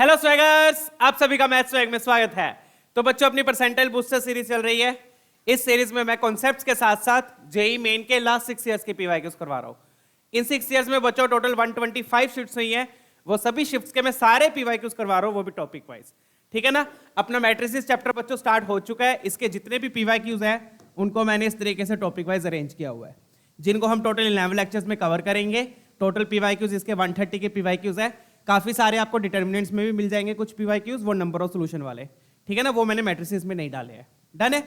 Hello स्वैगर्स, आप सभी का मैथ स्वैग में स्वागत है। तो बच्चों, अपनी परसेंटाइल बूस्टर सीरीज चल रही है। इस सीरीज में मैं कॉन्सेप्ट्स के साथ साथ जेई मेन के लास्ट 6 इयर्स के पीवाईक्यूज करवा रहा हूं। इन 6 इयर्स में बच्चों टोटल 125 शिफ्ट्स हुई हैं। वो सभी शिफ्ट्स के मैं सारे पीवाईक्यूज करवा रहा हूं, वो भी टॉपिक वाइज। ठीक है ना। अपना मैट्रिसेस चैप्टर बच्चों स्टार्ट हो चुका है। इसके जितने भी पीवाईक्यूज हैं उनको मैंने इस तरीके से टॉपिक वाइज अरेंज किया हुआ है, जिनको हम टोटल 11 लेक्चर्स में कवर करेंगे। टोटल पीवाईक्यूज इसके 130 के पीवाईक्यूज है। काफी सारे आपको डिटर्मिनेंट्स में भी मिल जाएंगे कुछ पीवाईक्यूज, वो नंबर ऑफ सॉल्यूशन वाले। ठीक है ना, वो मैंने मैट्रिसेस में नहीं डाले हैं। डन है।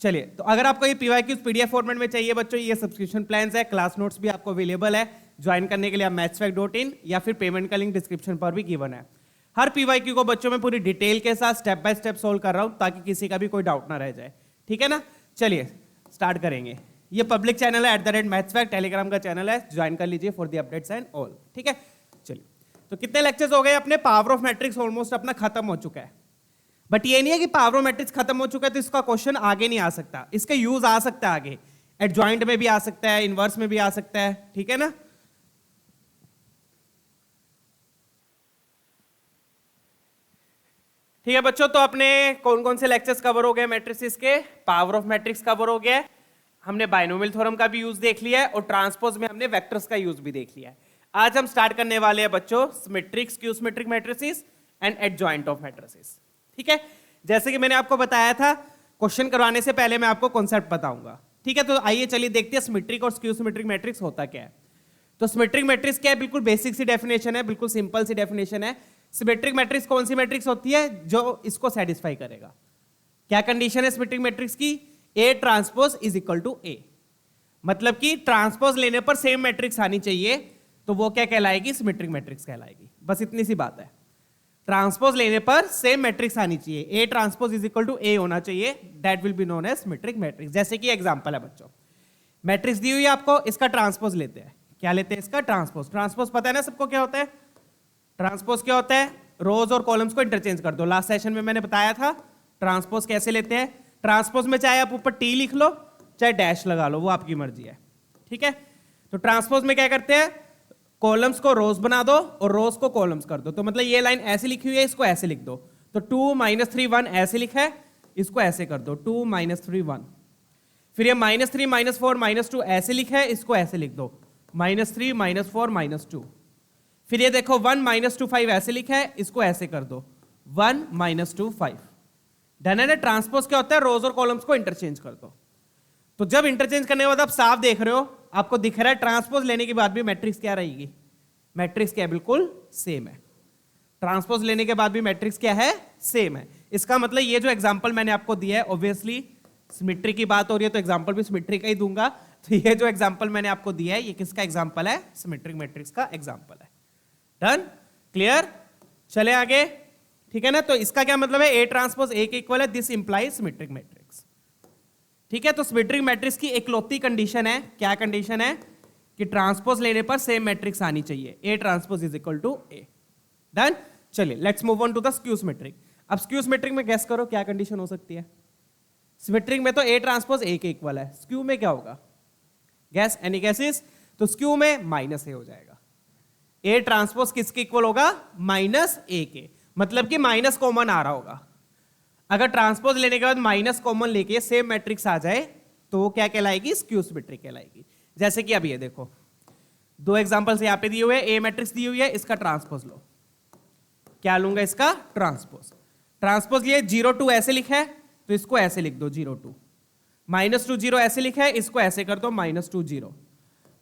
चलिए, तो अगर आपको ये पीवाईक्यूज पीडीएफ फॉर्मेट में चाहिए बच्चों, ये सब्सक्रिप्शन प्लान्स है, क्लास नोट्स भी आपको अवेलेबल है। ज्वाइन करने के लिए आप mathsfact.in या फिर पेमेंट का लिंक डिस्क्रिप्शन पर भी गिवन है। हर पीवाईक्यू को बच्चों में पूरी डिटेल के साथ स्टेप बाय स्टेप सोल्व कर रहा हूं, ताकि किसी का भी कोई डाउट ना रह जाए। ठीक है ना। चलिए स्टार्ट करेंगे। ये पब्लिक चैनल है @mathsfact, टेलीग्राम का चैनल है, ज्वाइन कर लीजिए for the updates and all. ठीक है। चलिए, तो कितने लेक्चर्स हो गए अपने? पावर ऑफ मैट्रिक्स ऑलमोस्ट अपना खत्म हो चुका है। बट ये नहीं है कि पावर ऑफ मैट्रिक्स खत्म हो चुका है तो इसका क्वेश्चन आगे नहीं आ सकता। इसका यूज आ सकता है आगे, एडजॉइंट में भी आ सकता है, इनवर्स में भी आ सकता है। ठीक है ना। ठीक है बच्चों, तो अपने कौन कौन से लेक्चर्स कवर हो गए मैट्रिसेस के? पावर ऑफ मैट्रिक्स कवर हो गया, हमने बाइनोमियल थ्योरम का भी यूज देख लिया है, और ट्रांसपोज में हमने वेक्टर्स का यूज भी देख लिया है। आज हम स्टार्ट करने वाले हैं बच्चों symmetric, skew symmetric matrices and adjoint of matrices. ठीक है। जैसे कि मैंने आपको बताया था, क्वेश्चन करवाने से पहले मैं आपको कॉन्सेप्ट बताऊंगा। ठीक है, तो आइए चलिए देखते हैं सिमेट्रिक और स्क्यू सिमेट्रिक मैट्रिक्स होता क्या है। तो सिमेट्रिक मैट्रिक्स क्या है? बिल्कुल बेसिक सी डेफिनेशन है, बिल्कुल सिंपल सी डेफिनेशन है। सिमेट्रिक मैट्रिक्स कौन सी मैट्रिक्स होती है? जो इसको सेटिस्फाई करेगा। क्या कंडीशन है सिमेट्रिक मैट्रिक्स की? A transpose is equal to A. मतलब कि ट्रांसपोज लेने पर सेम मैट्रिक्स आनी चाहिए, तो वो क्या कहलाएगी? सिमेट्रिक मैट्रिक्स कहलाएगी। बस इतनी सी बात है। ट्रांसपोज लेने पर सेम मैट्रिक्स आनी चाहिए, A transpose is equal to A होना चाहिए, that will be known as symmetric matrix. जैसे कि एग्जांपल है बच्चों, मैट्रिक्स दी हुई है आपको, इसका ट्रांसपोज लेते हैं। क्या लेते हैं? इसका ट्रांसपोज। ट्रांसपोज पता है ना सबको क्या होता है? ट्रांसपोज क्या होता है? रोज और कॉलम्स को इंटरचेंज कर दो। लास्ट सेशन में मैंने बताया था ट्रांसपोज कैसे लेते हैं। ट्रांसपोज में चाहे आप ऊपर टी लिख लो, चाहे डैश लगा लो, वो आपकी मर्जी है। ठीक है। तो ट्रांसपोज में क्या करते हैं? कॉलम्स को रोज बना दो और रोज को कॉलम्स कर दो। तो मतलब ये लाइन ऐसे लिखी हुई है, इसको ऐसे लिख दो। तो 2 - 3 1 ऐसे लिखा है, इसको ऐसे कर दो 2 - 3 1। फिर ये -3 - 4 -2 ऐसे लिखा है, इसको ऐसे लिख दो -3 - 4 -2। फिर ये देखो 1 - 2 5 ऐसे लिखा है, इसको ऐसे कर दो 1 - 2 5। डन है ना। ट्रांसपोज क्या होता है? रोज और कॉलम्स को इंटरचेंज कर दो। तो जब इंटरचेंज करने के बाद आप साफ देख रहे हो, आपको दिख रहा है ट्रांसपोज लेने के बाद भी मैट्रिक्स क्या रहेगी? मैट्रिक्स क्या है? बिल्कुल सेम है। ट्रांसपोज लेने के बाद भी मैट्रिक्स क्या है? सेम है। इसका मतलब ये जो एग्जांपल मैंने आपको दिया है, ऑब्वियसली सिमेट्री की बात हो रही है तो एग्जांपल भी सिमेट्री का ही दूंगा। तो ये जो एग्जांपल मैंने आपको दिया है, ये किसका एग्जांपल है? सिमेट्रिक मैट्रिक्स का एग्जांपल है। डन? क्लियर? चले आगे। ठीक है ना। तो इसका क्या मतलब है? ए ट्रांसपोज ए के इक्वल है, दिस इंप्लाइज सिमेट्रिक मैट्रिक्स। ठीक है। तो सिमेट्रिक मैट्रिक्स की इकलौती कंडीशन है, क्या कंडीशन है? कि ट्रांसपोज लेने पर सेम मैट्रिक्स आनी चाहिए, A transpose is equal to A. Done? चलिए let's move on to the skew symmetric. अब स्क्यू सिमेट्रिक में गेस करो क्या कंडीशन हो सकती है? सिमेट्रिक में तो ए ट्रांसपोज ए के इक्वल है, स्क्यू में क्या होगा? Gas, any gases? तो स्क्यू में -a हो जाएगा। ए ट्रांसपोज किसके इक्वल होगा? -a के। मतलब कि माइनस कॉमन आ रहा होगा। अगर ट्रांसपोज लेने के बाद माइनस कॉमन लेके सेम मैट्रिक्स आ जाए तो वो क्या कहलाएगी? स्क्यू सिमेट्रिक कहलाएगी। जैसे कि अब ये देखो, दो एग्जांपल्स यहां पे दिए हुए हैं। ए मैट्रिक्स दी हुई है, इसका ट्रांसपोज लो। क्या लूंगा? इसका ट्रांसपोज। ट्रांसपोज ये 0 2 ऐसे लिखा है, तो इसको ऐसे लिख दो 0 2। -2 0 ऐसे लिखा है, इसको ऐसे कर दो -2 0।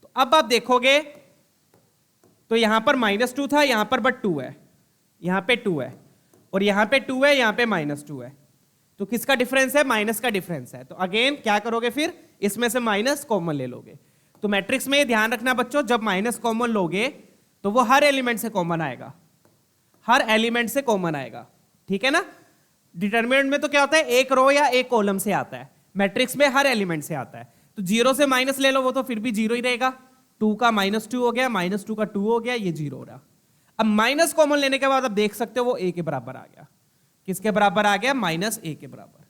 तो अब आप देखोगे तो यहां पर -2 था, यहां पर बट 2 है, यहां पे 2 है, और यहां पे 2 है, यहां पे -2 है। तो किसका डिफरेंस है? माइनस का डिफरेंस है। तो अगेन क्या करोगे? फिर इसमें से माइनस कॉमन ले लोगे। तो मैट्रिक्स में ध्यान रखना बच्चों, जब माइनस कॉमन लोगे तो वो हर एलिमेंट से कॉमन आएगा, हर एलिमेंट से कॉमन आएगा। ठीक है ना। डिटरमिनेंट में तो क्या होता है? एक रो या एक कॉलम से आता है, मैट्रिक्स में हर एलिमेंट से आता है। तो 0 से माइनस ले लो, वो तो फिर भी 0 ही रहेगा। 2 का -2 हो गया, -2 का 2 हो गया, ये 0 हो रहा। अब माइनस कॉमन लेने के बाद आप देख सकते हो वो a के बराबर आ गया। किसके बराबर आ गया? -a के बराबर।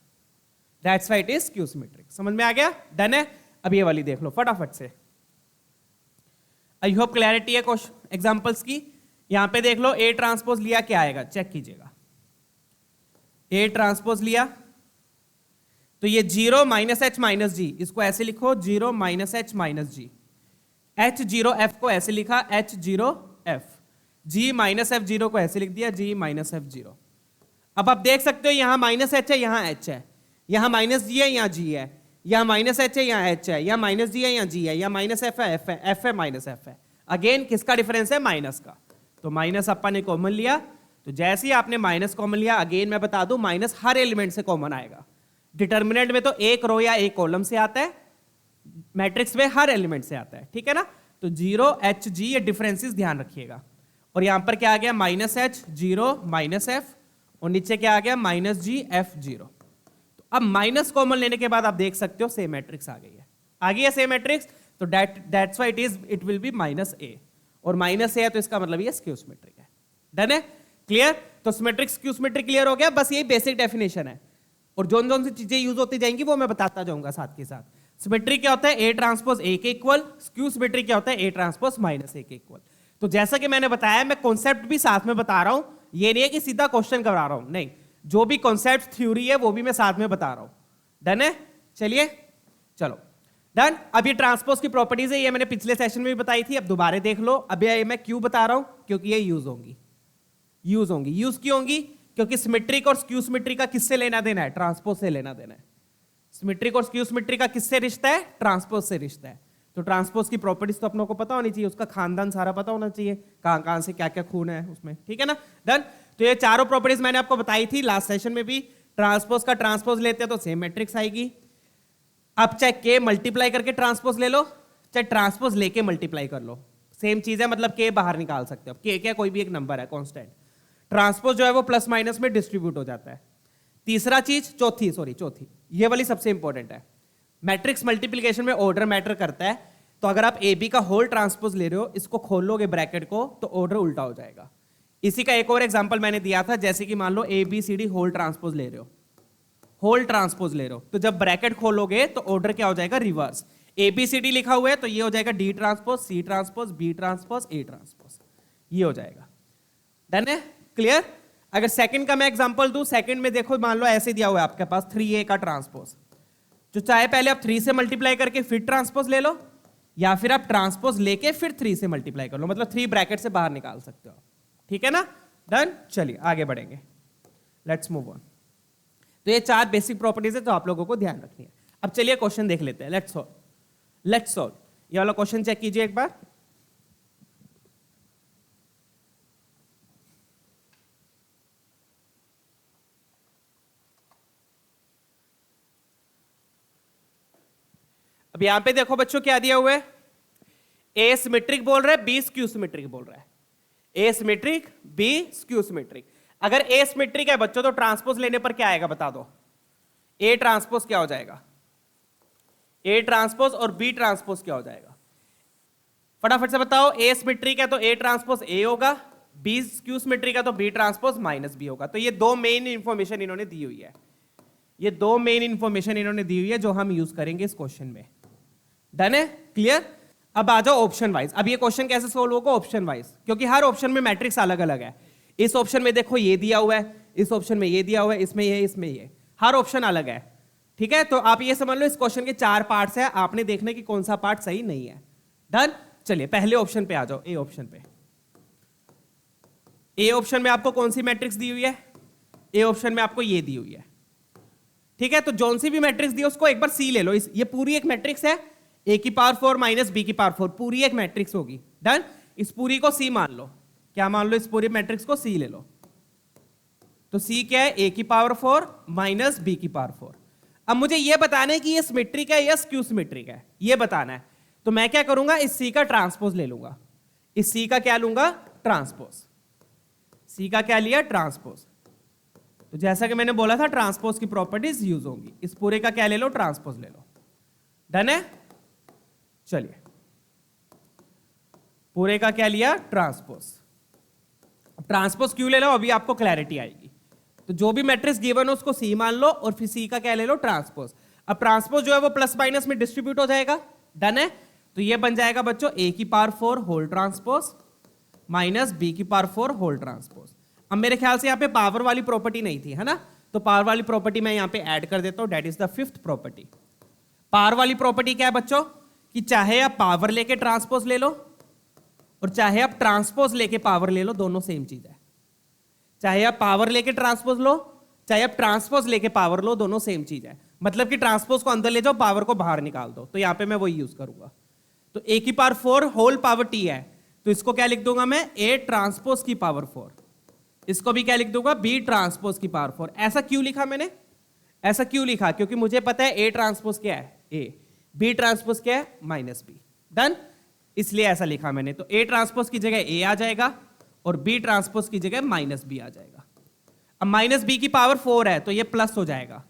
That's why it is skew symmetric. समझ में आ गया? डन है। अब ये वाली देख लो फटाफट से। आई होप क्लैरिटी है क्वेश्चन एग्जांपल्स की। यहां पे देख लो ए ट्रांसपोज लिया क्या आएगा, चेक कीजिएगा। ए ट्रांसपोज लिया तो ये 0 माइनस एच माइनस जी, इसको ऐसे लिखो 0 माइनस एच माइनस जी। एच 0 एफ को ऐसे लिखा एच 0 एफ, जी माइनस एफ 0 को ऐसे लिख दिया जी माइनस एफ 0। अब आप देख सकते हो यहां माइनस एच है, यहां एच है, यहां माइनस जी है, यहां जी है, यहां माइनस एच है, यहां एच है, यहां माइनस जी है, यहां जी है, यहां माइनस एफ है, एफ है माइनस एफ है। अगेन किसका डिफरेंस है, माइनस का। तो माइनस अपन ने कॉमन लिया, तो जैसे ही आपने माइनस कॉमन लिया, अगेन मैं बता दूं माइनस हर एलिमेंट से कॉमन आएगा। डिटर्मिनेंट में तो एक रो या एक कॉलम से आता है, मैट्रिक्स में हर एलिमेंट से आता है, ठीक है ना। तो 0 एच जी ये डिफरेंसेस ध्यान रखिएगा। और यहां पर क्या आ गया, माइनस एच 0 माइनस एफ, और नीचे क्या आ गया माइनस जी एफ 0। तो अब माइनस कॉमन लेने के बाद आप देख सकते हो सेम मैट्रिक्स आ गई है, आ गई है सेम मैट्रिक्स। तो that's why it will be minus A, और माइनस ए है तो इसका मतलब ये स्क्यू सिमेट्रिक है। डन है, क्लियर। तो सिमेट्रिक स्क्यू सिमेट्रिक क्लियर हो गया, बस यही बेसिक डेफिनेशन है, और जोन जोन सी चीजें यूज होती जाएंगी वो मैं बताता जाऊंगा साथ के साथ। सिमेट्रिक क्या होता है, ए ट्रांसपोज ए के इक्वल, स्क्यू सिमेट्रिक क्या होता है, ए ट्रांसपोज माइनस ए के इक्वल। तो जैसा कि मैंने बताया, मैं कॉन्सेप्ट भी साथ में बता रहा हूं, ये नहीं है कि सीधा क्वेश्चन करा रहा हूं, नहीं, जो भी कॉन्सेप्ट थ्योरी है वो भी मैं साथ में बता रहा हूं। डन है, चलिए चलो डन। अब ये ट्रांसपोज की प्रॉपर्टीज है, ये मैंने पिछले सेशन में भी बताई थी, अब दोबारा देख लो। अब ये मैं क्यों बता रहा हूं, क्योंकि ये यूज होंगी। यूज क्यों होंगी, क्योंकि सिमेट्रिक और स्क्यू सिमेट्रिक का किससे लेना देना है, ट्रांसपोज से लेना देना है। सिमेट्रिक और स्क्यू सिमेट्रिक का किससे रिश्ता है, ट्रांसपोज से रिश्ता है। तो ट्रांसपोज की प्रॉपर्टीज तो अपनों को पता होनी चाहिए, उसका खानदान सारा पता होना चाहिए, कहां कहां से क्या क्या खून है उसमें, ठीक है ना। डन। तो ये चारों प्रॉपर्टीज मैंने आपको बताई थी लास्ट सेशन में भी। ट्रांसपोज का ट्रांसपोज लेते हैं तो सेम मैट्रिक्स आएगी। अब चाहे के मल्टीप्लाई करके ट्रांसपोज ले लो, चाहे ट्रांसपोज लेके मल्टीप्लाई कर लो, सेम चीज है, मतलब के बाहर निकाल सकते हो। के क्या, कोई भी एक नंबर है कांस्टेंट। ट्रांसपोज जो है वो प्लस माइनस में डिस्ट्रीब्यूट हो जाता है। तीसरा चीज, चौथी ये वाली सबसे इंपॉर्टेंट है, मैट्रिक्स मल्टीप्लिकेशन में ऑर्डर मैटर करता है। तो अगर आप ए बी का होल ट्रांसपोज ले रहे हो, इसको खोल लोगे ब्रैकेट को, तो ऑर्डर उल्टा हो जाएगा। इसी का एक और एग्जांपल मैंने दिया था, जैसे कि मान लो A B C D whole transpose ले रहे हो, तो जब ब्रैकेट खोलोगे तो ऑर्डर क्या हो जाएगा, reverse. A B C D लिखा हुआ है तो ये हो जाएगा D transpose C transpose B transpose A transpose, ये हो जाएगा। डन है, क्लियर। अगर सेकंड का मैं एग्जांपल दूं, सेकंड में देखो मान लो ऐसे दिया हुआ है आपके पास 3a का ट्रांसपोज, जो चाहे पहले आप 3 से मल्टीप्लाई करके फिर ट्रांसपोज ले लो, या फिर आप ट्रांसपोज लेके फिर 3 से मल्टीप्लाई कर लो, मतलब 3 ब्रैकेट से बाहर निकाल सकते हो, ठीक है ना। डन, चलिए आगे बढ़ेंगे, लेट्स मूव ऑन। तो ये 4 बेसिक प्रॉपर्टीज है तो आप लोगों को ध्यान रखनी है। अब चलिए क्वेश्चन देख लेते हैं, लेट्स सॉल्व। ये वाला क्वेश्चन चेक कीजिए एक बार। अब यहां पे देखो बच्चों क्या दिया हुआ है, ए सिमेट्रिक बोल रहा है, बी स्क्यू सिमेट्रिक बोल रहा है। ए सिमेट्रिक, बी स्क्यू सिमेट्रिक। अगर ए सिमेट्रिक है बच्चों तो ट्रांसपोज लेने पर क्या आएगा बता दो, ए ट्रांसपोज क्या हो जाएगा, ए ट्रांसपोज और बी ट्रांसपोज क्या हो जाएगा, फटाफट से बताओ। ए सिमेट्रिक है तो ए ट्रांसपोज ए होगा, बी स्क्यू सिमेट्रिक है तो बी ट्रांसपोज माइनस बी होगा। तो ये दो मेन इंफॉर्मेशन इन्होंने दी हुई है, ये दो मेन इंफॉर्मेशन इन्होंने दी हुई है जो हम यूज करेंगे इस क्वेश्चन में। डन है, क्लियर। अब आ जाओ ऑप्शन वाइज। अब ये क्वेश्चन कैसे सोल्व होगा, ऑप्शन वाइज, क्योंकि हर ऑप्शन में मैट्रिक्स अलग अलग है। इस ऑप्शन में देखो ये दिया हुआ है, इस ऑप्शन में ये दिया हुआ है, इसमें ये, इसमें ये, हर ऑप्शन अलग है, ठीक है। तो आप ये समझ लो इस क्वेश्चन के 4 पार्ट्स है, आपने देखने की कौन सा पार्ट सही नहीं है। डन, चलिए पहले ऑप्शन पे आ जाओ, ए ऑप्शन पे। ए ऑप्शन में आपको कौन सी मैट्रिक्स दी हुई है, ए ऑप्शन में आपको ये दी हुई है, ठीक है। तो जौन सी भी मैट्रिक्स दी है उसको एक बार सी ले लो, ये पूरी एक मैट्रिक्स है, ए की पावर 4 माइनस बी की पावर 4 पूरी एक मैट्रिक्स होगी। डन, इस पूरी को सी मान लो, क्या मान लो, इस पूरी मैट्रिक्स को सी ले लो। तो सी क्या है, ए की पावर 4 माइनस बी की पावर 4। अब मुझे यह बताना है कि ये सिमेट्रिक है या स्क्यू सिमेट्रिक है, ये बताना है। तो मैं क्या करूंगा, इस सी का ट्रांसपोज ले लूंगा। इस सी का क्या लूंगा, ट्रांसपोज। सी का क्या लिया, ट्रांसपोज। तो जैसा कि मैंने बोला था ट्रांसपोज की प्रॉपर्टीज यूज होंगी। इस पूरे का क्या ले लो, ट्रांसपोज ले लो। डन है, चलिए पूरे का क्या लिया, ट्रांसपोज। ट्रांसपोज क्यों ले लो, अभी आपको क्लैरिटी आएगी। तो जो भी मैट्रिक्स गिवन हो उसको सी मान लो और फिर सी का क्या ले लो, ट्रांसपोज। अब ट्रांसपोज जो है वो प्लस माइनस में डिस्ट्रीब्यूट हो जाएगा। डन है, तो ये बन जाएगा बच्चों ए की power 4 whole transpose minus B की पावर 4 होल ट्रांसपोज। अब मेरे ख्याल से यहाँ पे पावर वाली प्रॉपर्टी नहीं थी, है ना, तो पावर वाली प्रॉपर्टी मैं यहाँ पे ऐड कर देता हूँ, that is the fifth property. Power वाली प्रॉपर्टी क्या है बच्चों, कि चाहे आप पावर लेके ट्रांसपोज ले लो और चाहे आप ट्रांसपोज लेके पावर ले लो, दोनों सेम चीज है। चाहे आप पावर लेके ट्रांसपोज लो, चाहे आप ट्रांसपोज लेके पावर लो, दोनों सेम चीज है। मतलब कि ट्रांसपोज को अंदर ले जाओ, पावर को बाहर निकाल दो, तो यहां पे मैं वही यूज करूंगा। तो ए की पावर 4 होल पावर टी है, तो इसको क्या लिख दूंगा मैं, ए ट्रांसपोज की पावर 4। इसको भी क्या लिख दूंगा, बी ट्रांसपोज की पावर 4। ऐसा क्यों लिखा मैंने, ऐसा क्यों लिखा, क्योंकि मुझे पता है ए ट्रांसपोज क्या है ए, बी ट्रांसपोज क्या है माइनस बी। डन, इसलिए ऐसा लिखा मैंने। तो ए ट्रांसपोज की जगह ए आ जाएगा और बी ट्रांसपोज की जगह माइनस बी आ जाएगा। अब माइनस बी की पावर 4 है तो ये प्लस हो जाएगा,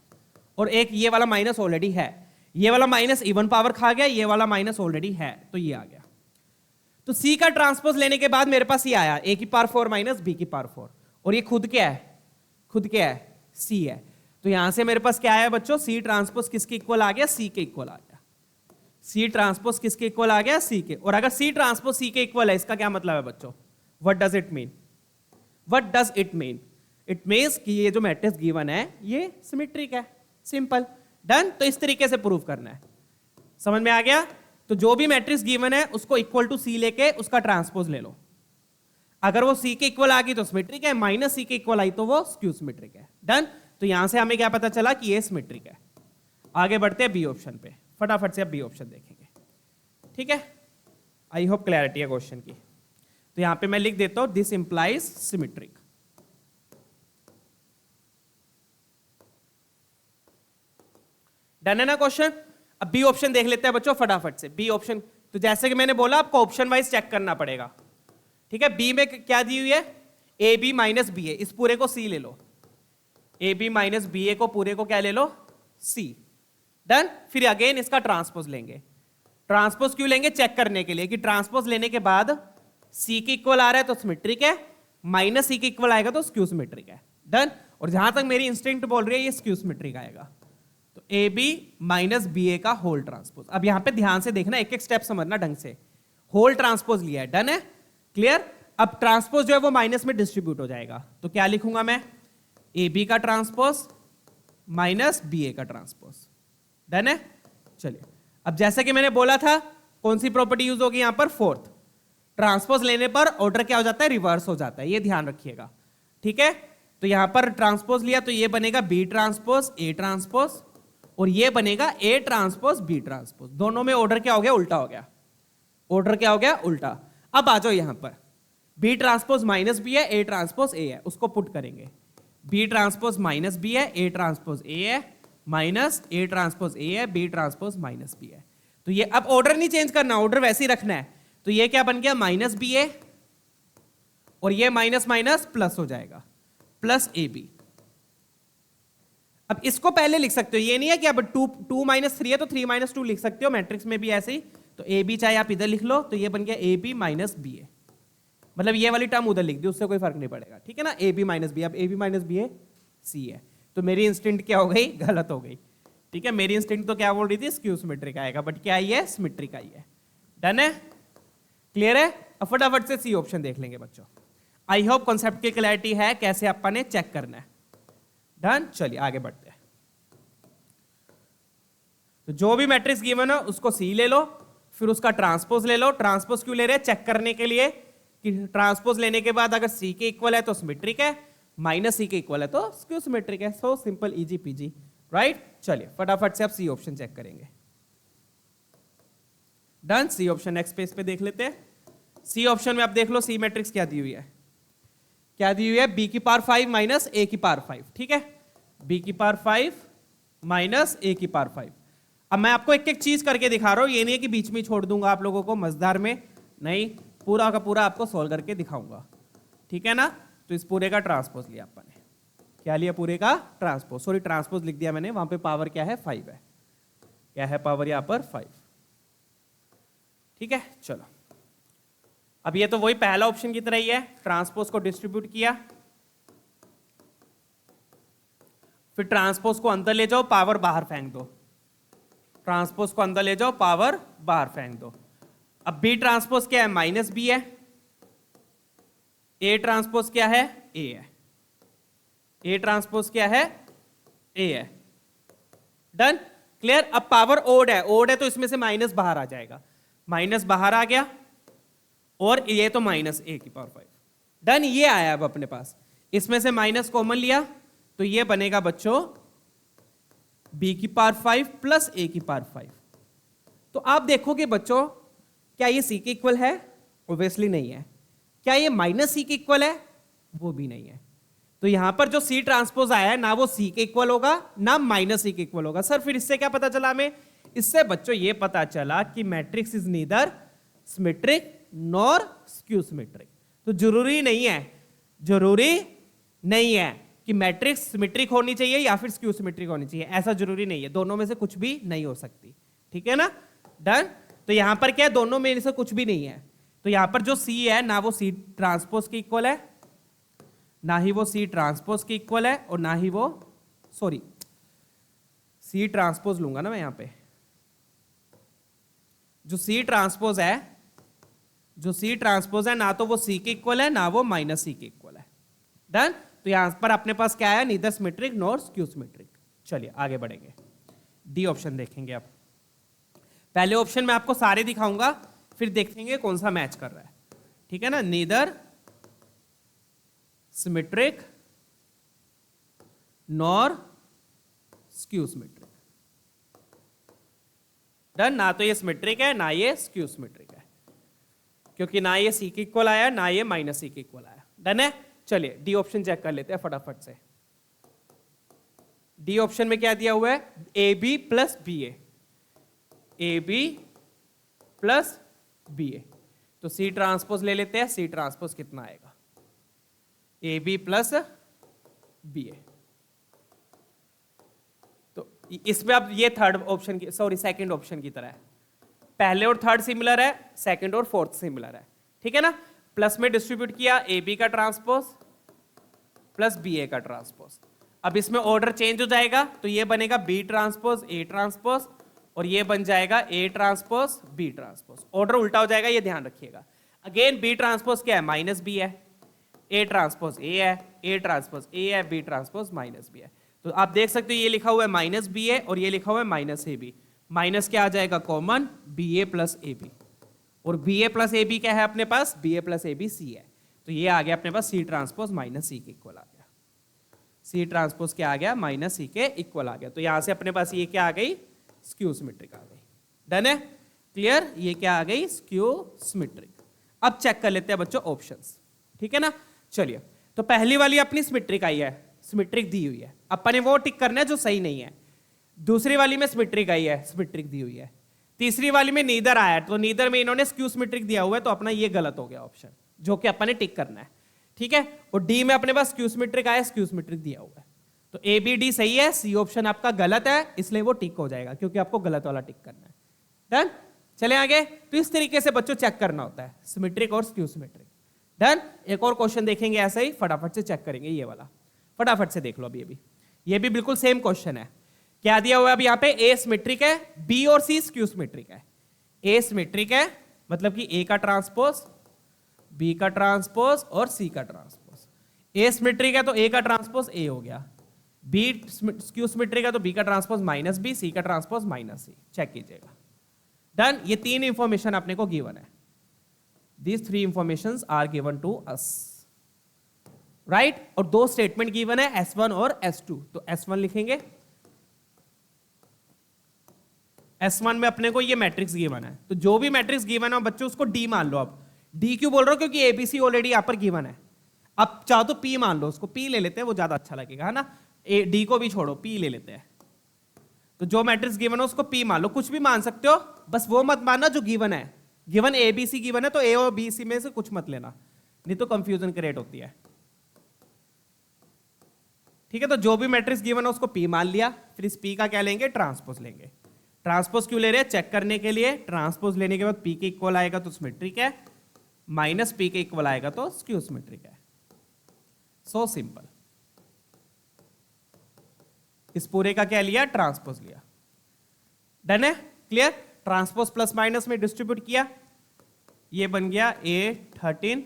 और एक ये वाला माइनस ऑलरेडी है, ये वाला माइनस इवन पावर खा गया, ये वाला माइनस ऑलरेडी है, तो ये आ गया। तो सी का ट्रांसपोज लेने के बाद मेरे पास ये आया ए की पावर 4 माइनस बी की पावर 4, और ये खुद क्या है, खुद क्या है, सी है। तो यहां से मेरे पास क्या आया बच्चों, सी ट्रांसपोज किसके इक्वल आ गया, सी के इक्वल आ गया। सी ट्रांसपोज किसके इक्वल आ गया, सी के। और अगर सी ट्रांसपोज सी के इक्वल है, इसका क्या मतलब है बच्चों, what does it mean, what does it mean, it means कि ये जो मैट्रिक्स गिवन है ये सिमेट्रिक है, सिंपल। डन, तो इस तरीके से प्रूव करना है, समझ में आ गया। तो जो भी मैट्रिक्स गिवन है उसको इक्वल टू सी लेके उसका ट्रांसपोज ले लो, अगर वो सी के इक्वल आ गई तो सिमेट्रिक है, माइनस सी के इक्वल आई तो वो स्क्यू सिमेट्रिक है। डन, तो यहां से हमें क्या पता चला कि ये सिमेट्रिक है। आगे बढ़ते हैं बी ऑप्शन पे, फटाफट से अब बी ऑप्शन देखेंगे, ठीक है। आई होप क्लैरिटी है क्वेश्चन की। तो यहां पे मैं लिख देता हूं दिस इंप्लाइज सिमेट्रिक। डन है ना क्वेश्चन। अब बी ऑप्शन देख लेते हैं बच्चों फटाफट से। बी ऑप्शन, तो जैसे कि मैंने बोला आपको ऑप्शन वाइज चेक करना पड़ेगा, ठीक है। बी में क्या दी हुई है, ए बी माइनस बी ए, इस पूरे को सी ले लो, ए बी माइनस बी ए को पूरे को क्या ले लो, सी। डन, फिर अगेन इसका ट्रांसपोज लेंगे। ट्रांसपोज क्यों लेंगे, चेक करने के लिए कि ट्रांसपोज लेने के बाद सी के इक्वल आ रहा है तो सिमेट्रिक है, माइनस सी के इक्वल आएगा तो स्क्यू सिमेट्रिक है। डन, और जहां तक मेरी इंस्टिंक्ट बोल रही है ये स्क्यू सिमेट्रिक आएगा। तो ए बी माइनस बी ए का होल ट्रांसपोज। अब यहां पे ध्यान से देखना, एक एक स्टेप समझना ढंग से। होल ट्रांसपोज लिया है, डन है, क्लियर। अब ट्रांसपोज जो है वो माइनस में डिस्ट्रीब्यूट हो जाएगा, तो क्या लिखूंगा मैं, ए बी का ट्रांसपोज माइनस बी ए का ट्रांसपोज। डन है, चलिए। अब जैसा कि मैंने बोला था कौन सी प्रॉपर्टी यूज होगी यहां पर, फोर्थ। ट्रांसपोज लेने पर ऑर्डर क्या हो जाता है, रिवर्स हो जाता है, ये ध्यान रखिएगा, ठीक है। तो यहां पर ट्रांसपोज लिया तो ये बनेगा बी ट्रांसपोज ए ट्रांसपोज, और ये बनेगा ए ट्रांसपोज बी ट्रांसपोज। दोनों में ऑर्डर क्या हो गया, उल्टा हो गया, ऑर्डर क्या हो गया, उल्टा। अब आ जाओ यहां पर, बी ट्रांसपोज माइनस बी है, ए ट्रांसपोज ए है, उसको पुट करेंगे। बी ट्रांसपोज माइनस बी है, ए ट्रांसपोज ए है, माइनस ए ट्रांसपोज ए है, बी ट्रांसपोज माइनस बी है। तो ये अब ऑर्डर नहीं चेंज करना, ऑर्डर वैसे ही रखना है। तो ये क्या बन गया, माइनस बी ए, और ये माइनस माइनस प्लस हो जाएगा, प्लस ए बी। अब इसको पहले लिख सकते हो, ये नहीं है कि अब 2 माइनस 3 है तो 3 माइनस 2 लिख सकते हो, मैट्रिक्स में भी ऐसे ही। तो ए बी चाहे आप इधर लिख लो, तो ये बन गया ए बी माइनस बी ए, मतलब ये वाली टर्म उधर लिख दी, उससे कोई फर्क नहीं पड़ेगा, ठीक है ना। ए बी माइनस बी, अब ए बी माइनस बी ए सी है, तो मेरी इंस्टिंक्ट क्या हो गई, गलत हो गई, ठीक है। मेरी इंस्टिंक्ट तो क्या बोल रही थी, स्क्यू सिमेट्रिक आएगा, बट क्या आई है, सिमेट्रिक आई है। डन है, क्लियर है। अब फटाफट से सी ऑप्शन देख लेंगे बच्चों। आई होप कॉन्सेप्ट की क्लैरिटी है कैसे अपन ने चेक करना है। डन, चलिए आगे बढ़ते हैं। तो जो भी मैट्रिक्स गिवन है उसको सी ले लो, फिर उसका ट्रांसपोज ले लो। ट्रांसपोज क्यों ले रहे हैं, चेक करने के लिए कि ट्रांसपोज लेने के बाद अगर सी के इक्वल है तो सिमेट्रिक है, माइनस सी के इक्वल है तो स्क्यू सिमेट्रिक है। So simple, easy peasy, right. चलिए फटाफट से आप सी ऑप्शन चेक करेंगे। Done, C option next page पे देख लेते हैं। सी ऑप्शन में आप देख लो सी मैट्रिक्स क्या दी हुई है, क्या दी हुई है, बी की पावर 5 माइनस ए की पावर 5, ठीक है। बी की पावर 5 माइनस ए की पावर 5। अब मैं आपको एक एक चीज करके दिखा रहा हूं, ये नहीं है कि बीच में छोड़ दूंगा आप लोगों को मजेदार में, नहीं, पूरा का पूरा आपको सोल्व करके दिखाऊंगा, ठीक है ना। तो इस पूरे का ट्रांसपोज लिया अपन ने, क्या लिया, पूरे का ट्रांसपोज, सॉरी ट्रांसपोज लिख दिया मैंने, वहां पे पावर क्या है, 5 है, क्या है पावर यहां पर 5, ठीक है। चलो, अब ये तो वही पहला ऑप्शन की तरह ही है, ट्रांसपोज को डिस्ट्रीब्यूट किया, फिर ट्रांसपोज को अंदर ले जाओ, पावर बाहर फेंक दो, ट्रांसपोज को अंदर ले जाओ, पावर बाहर फेंक दो। अब बी ट्रांसपोज क्या है, माइनस बी है, ए ट्रांसपोज क्या है, ए है, ए ट्रांसपोज क्या है, ए है। Done, clear. अब पावर ओड है तो इसमें से माइनस बाहर आ जाएगा, माइनस बाहर आ गया, और ये तो माइनस ए की पावर 5। डन, ये आया अब अपने पास, इसमें से माइनस कॉमन लिया तो ये बनेगा बच्चों बी की पावर 5 प्लस ए की पावर 5। तो आप देखोगे बच्चों, क्या ये सी के इक्वल है, ऑब्वियसली नहीं है। क्या ये माइनस सी के इक्वल है, वो भी नहीं है। तो यहां पर जो सी ट्रांसपोज आया है ना वो सी के इक्वल होगा ना माइनस सी के इक्वल होगा। सर फिर इससे क्या पता चला हमें, इससे बच्चों ये पता चला कि matrix is neither symmetric nor skew symmetric. तो जरूरी नहीं है कि मैट्रिक्स सिमेट्रिक होनी चाहिए या फिर स्क्यू सिमेट्रिक होनी चाहिए, ऐसा जरूरी नहीं है, दोनों में से कुछ भी नहीं हो सकती। ठीक है ना, डन। तो यहां पर क्या है, दोनों में से कुछ भी नहीं है। तो यहां पर जो सी है ना वो सी ट्रांसपोज के इक्वल है, ना ही वो सी ट्रांसपोज के इक्वल है, और ना ही वो, सॉरी सी ट्रांसपोज लूंगा ना मैं यहां पे, जो सी ट्रांसपोज है ना तो वो सी के इक्वल है ना वो माइनस सी के इक्वल है। डन। तो यहां पर अपने पास क्या है, neither symmetric nor skew symmetric. चलिए आगे बढ़ेंगे, डी ऑप्शन देखेंगे। अब पहले ऑप्शन में आपको सारे दिखाऊंगा, फिर देखेंगे कौन सा मैच कर रहा है। ठीक है ना, neither symmetric nor skew symmetric. Done, ना तो ये सिमेट्रिक है ना ये स्क्यू सिमेट्रिक है, क्योंकि ना ये सी के इक्वल आया ना ये माइनस सी के इक्वल आया। डन है। चलिए डी ऑप्शन चेक कर लेते हैं फटाफट से। डी ऑप्शन में क्या दिया हुआ है, A B plus B A, A B plus B A. तो सी ट्रांसपोज ले लेते हैं, सी ट्रांसपोज कितना आएगा, ए बी प्लस बी ए। तो इसमें अब ये थर्ड ऑप्शन की, सॉरी सेकंड ऑप्शन की तरह है, पहले और थर्ड सिमिलर है, सेकंड और फोर्थ सिमिलर है। ठीक है ना, प्लस में डिस्ट्रीब्यूट किया ए बी का ट्रांसपोज प्लस बी ए का ट्रांसपोज। अब इसमें ऑर्डर चेंज हो जाएगा, तो ये बनेगा बी ट्रांसपोज ए ट्रांसपोज, और ये बन जाएगा A transpose B transpose. Order उल्टा हो जाएगा, ये ध्यान रखिएगा। अगेन बी ट्रांसपोज क्या है, माइनस बी है, ए ट्रांसपोज ए है, ए ट्रांसपोज ए है, बी ट्रांसपोज माइनस बी है। तो आप देख सकते हो ये लिखा हुआ है माइनस बी है और ये लिखा हुआ है माइनस ए बी। माइनस क्या आ जाएगा common, B A plus A B, और B A plus A B क्या है अपने पास, B A plus A B C है। तो ये आ गया अपने पास सी ट्रांसपोज माइनस सी के इक्वल आ गया, सी ट्रांसपोज क्या आ गया, माइनस सी के इक्वल आ गया। तो यहां से अपने पास ये क्या आ गई, स्क्यू सिमेट्रिक आ गई। डन है, क्लियर, ये क्या आ गई, स्क्यू सिमेट्रिक। अब चेक कर लेते हैं बच्चों ऑप्शंस। ठीक है ना, चलिए। तो पहली वाली अपनी सिमेट्रिक आई है, सिमेट्रिक दी हुई है, अपन ने वो टिक करना है जो सही नहीं है। दूसरी वाली में सिमेट्रिक आई है, सिमेट्रिक दी हुई है। तीसरी वाली में नीदर आया है, तो नीदर में इन्होंने स्क्यू सिमेट्रिक दिया हुआ है, तो अपना ये गलत हो गया ऑप्शन, जो कि अपन ने टिक करना है। ठीक है, और डी में अपने पास स्क्यू सिमेट्रिक आया, स्क्यू सिमेट्रिक दिया हुआ है, तो ए बी डी सही है, सी ऑप्शन आपका गलत है, इसलिए वो टिक हो जाएगा, क्योंकि आपको गलत वाला टिक करना है। डन, चले आगे। तो इस तरीके से बच्चों चेक करना होता है, सिमेट्रिक और स्क्यू सिमेट्रिक। डन, एक और क्वेश्चन देखेंगे ऐसा ही, फटाफट से चेक करेंगे ये वाला, फटाफट से देख लो अभी। ये भी बिल्कुल सेम क्वेश्चन है। क्या दिया हुआ है अब यहाँ पे, ए सिमेट्रिक है, बी और सी स्क्यू सिमेट्रिक है। ए सिमेट्रिक है मतलब कि ए का ट्रांसपोज, बी का ट्रांसपोज और सी का ट्रांसपोज। ए सिमेट्रिक है तो ए का ट्रांसपोज ए हो गया, बी स्क्यू सिमेट्रिक है तो बी का ट्रांसपोज माइनस बी, सी का ट्रांसपोज माइनस सी। चेक कीजिएगा। डन, ये तीन इंफॉर्मेशन अपने को गिवन है, these three informations are given to us, right. और दो स्टेटमेंट गिवन है S1 और S2, तो S1 लिखेंगे, S1 में अपने को ये मैट्रिक्स गिवन है, तो जो भी मैट्रिक्स गिवन है बच्चों उसको D मान लो। अब D क्यों बोल रहा हूं, क्योंकि ABC ऑलरेडी यहां पर गिवन है। अब चाहो तो P मान लो, उसको P ले लेते हैं, वो ज्यादा अच्छा लगेगा, है ना। D को भी छोड़ो, P ले लेते हैं। तो जो मैट्रिक्स गिवन है उसको P मान लो, कुछ भी मान सकते हो, बस वो मत मानना जो गिवन है। गिवन ABC गिवन है तो A और BC में से कुछ मत लेना, नहीं तो कंफ्यूजन क्रिएट होती है। ठीक है, तो जो भी मैट्रिक्स गिवन है उसको P मान लिया, फिर इस P का क्या लेंगे, ट्रांसपोज लेंगे। ट्रांसपोज क्यों ले रहे हैं, चेक करने के लिए। ट्रांसपोज लेने के बाद P के इक्वल आएगा तो सिमेट्रिक है, माइनस P के इक्वल आएगा तो स्क्यू सिमेट्रिक है। So simple. इस पूरे का क्या लिया, ट्रांसपोज लिया। डन है, क्लियर। ट्रांसपोज प्लस माइनस में डिस्ट्रीब्यूट किया, ये बन गया A13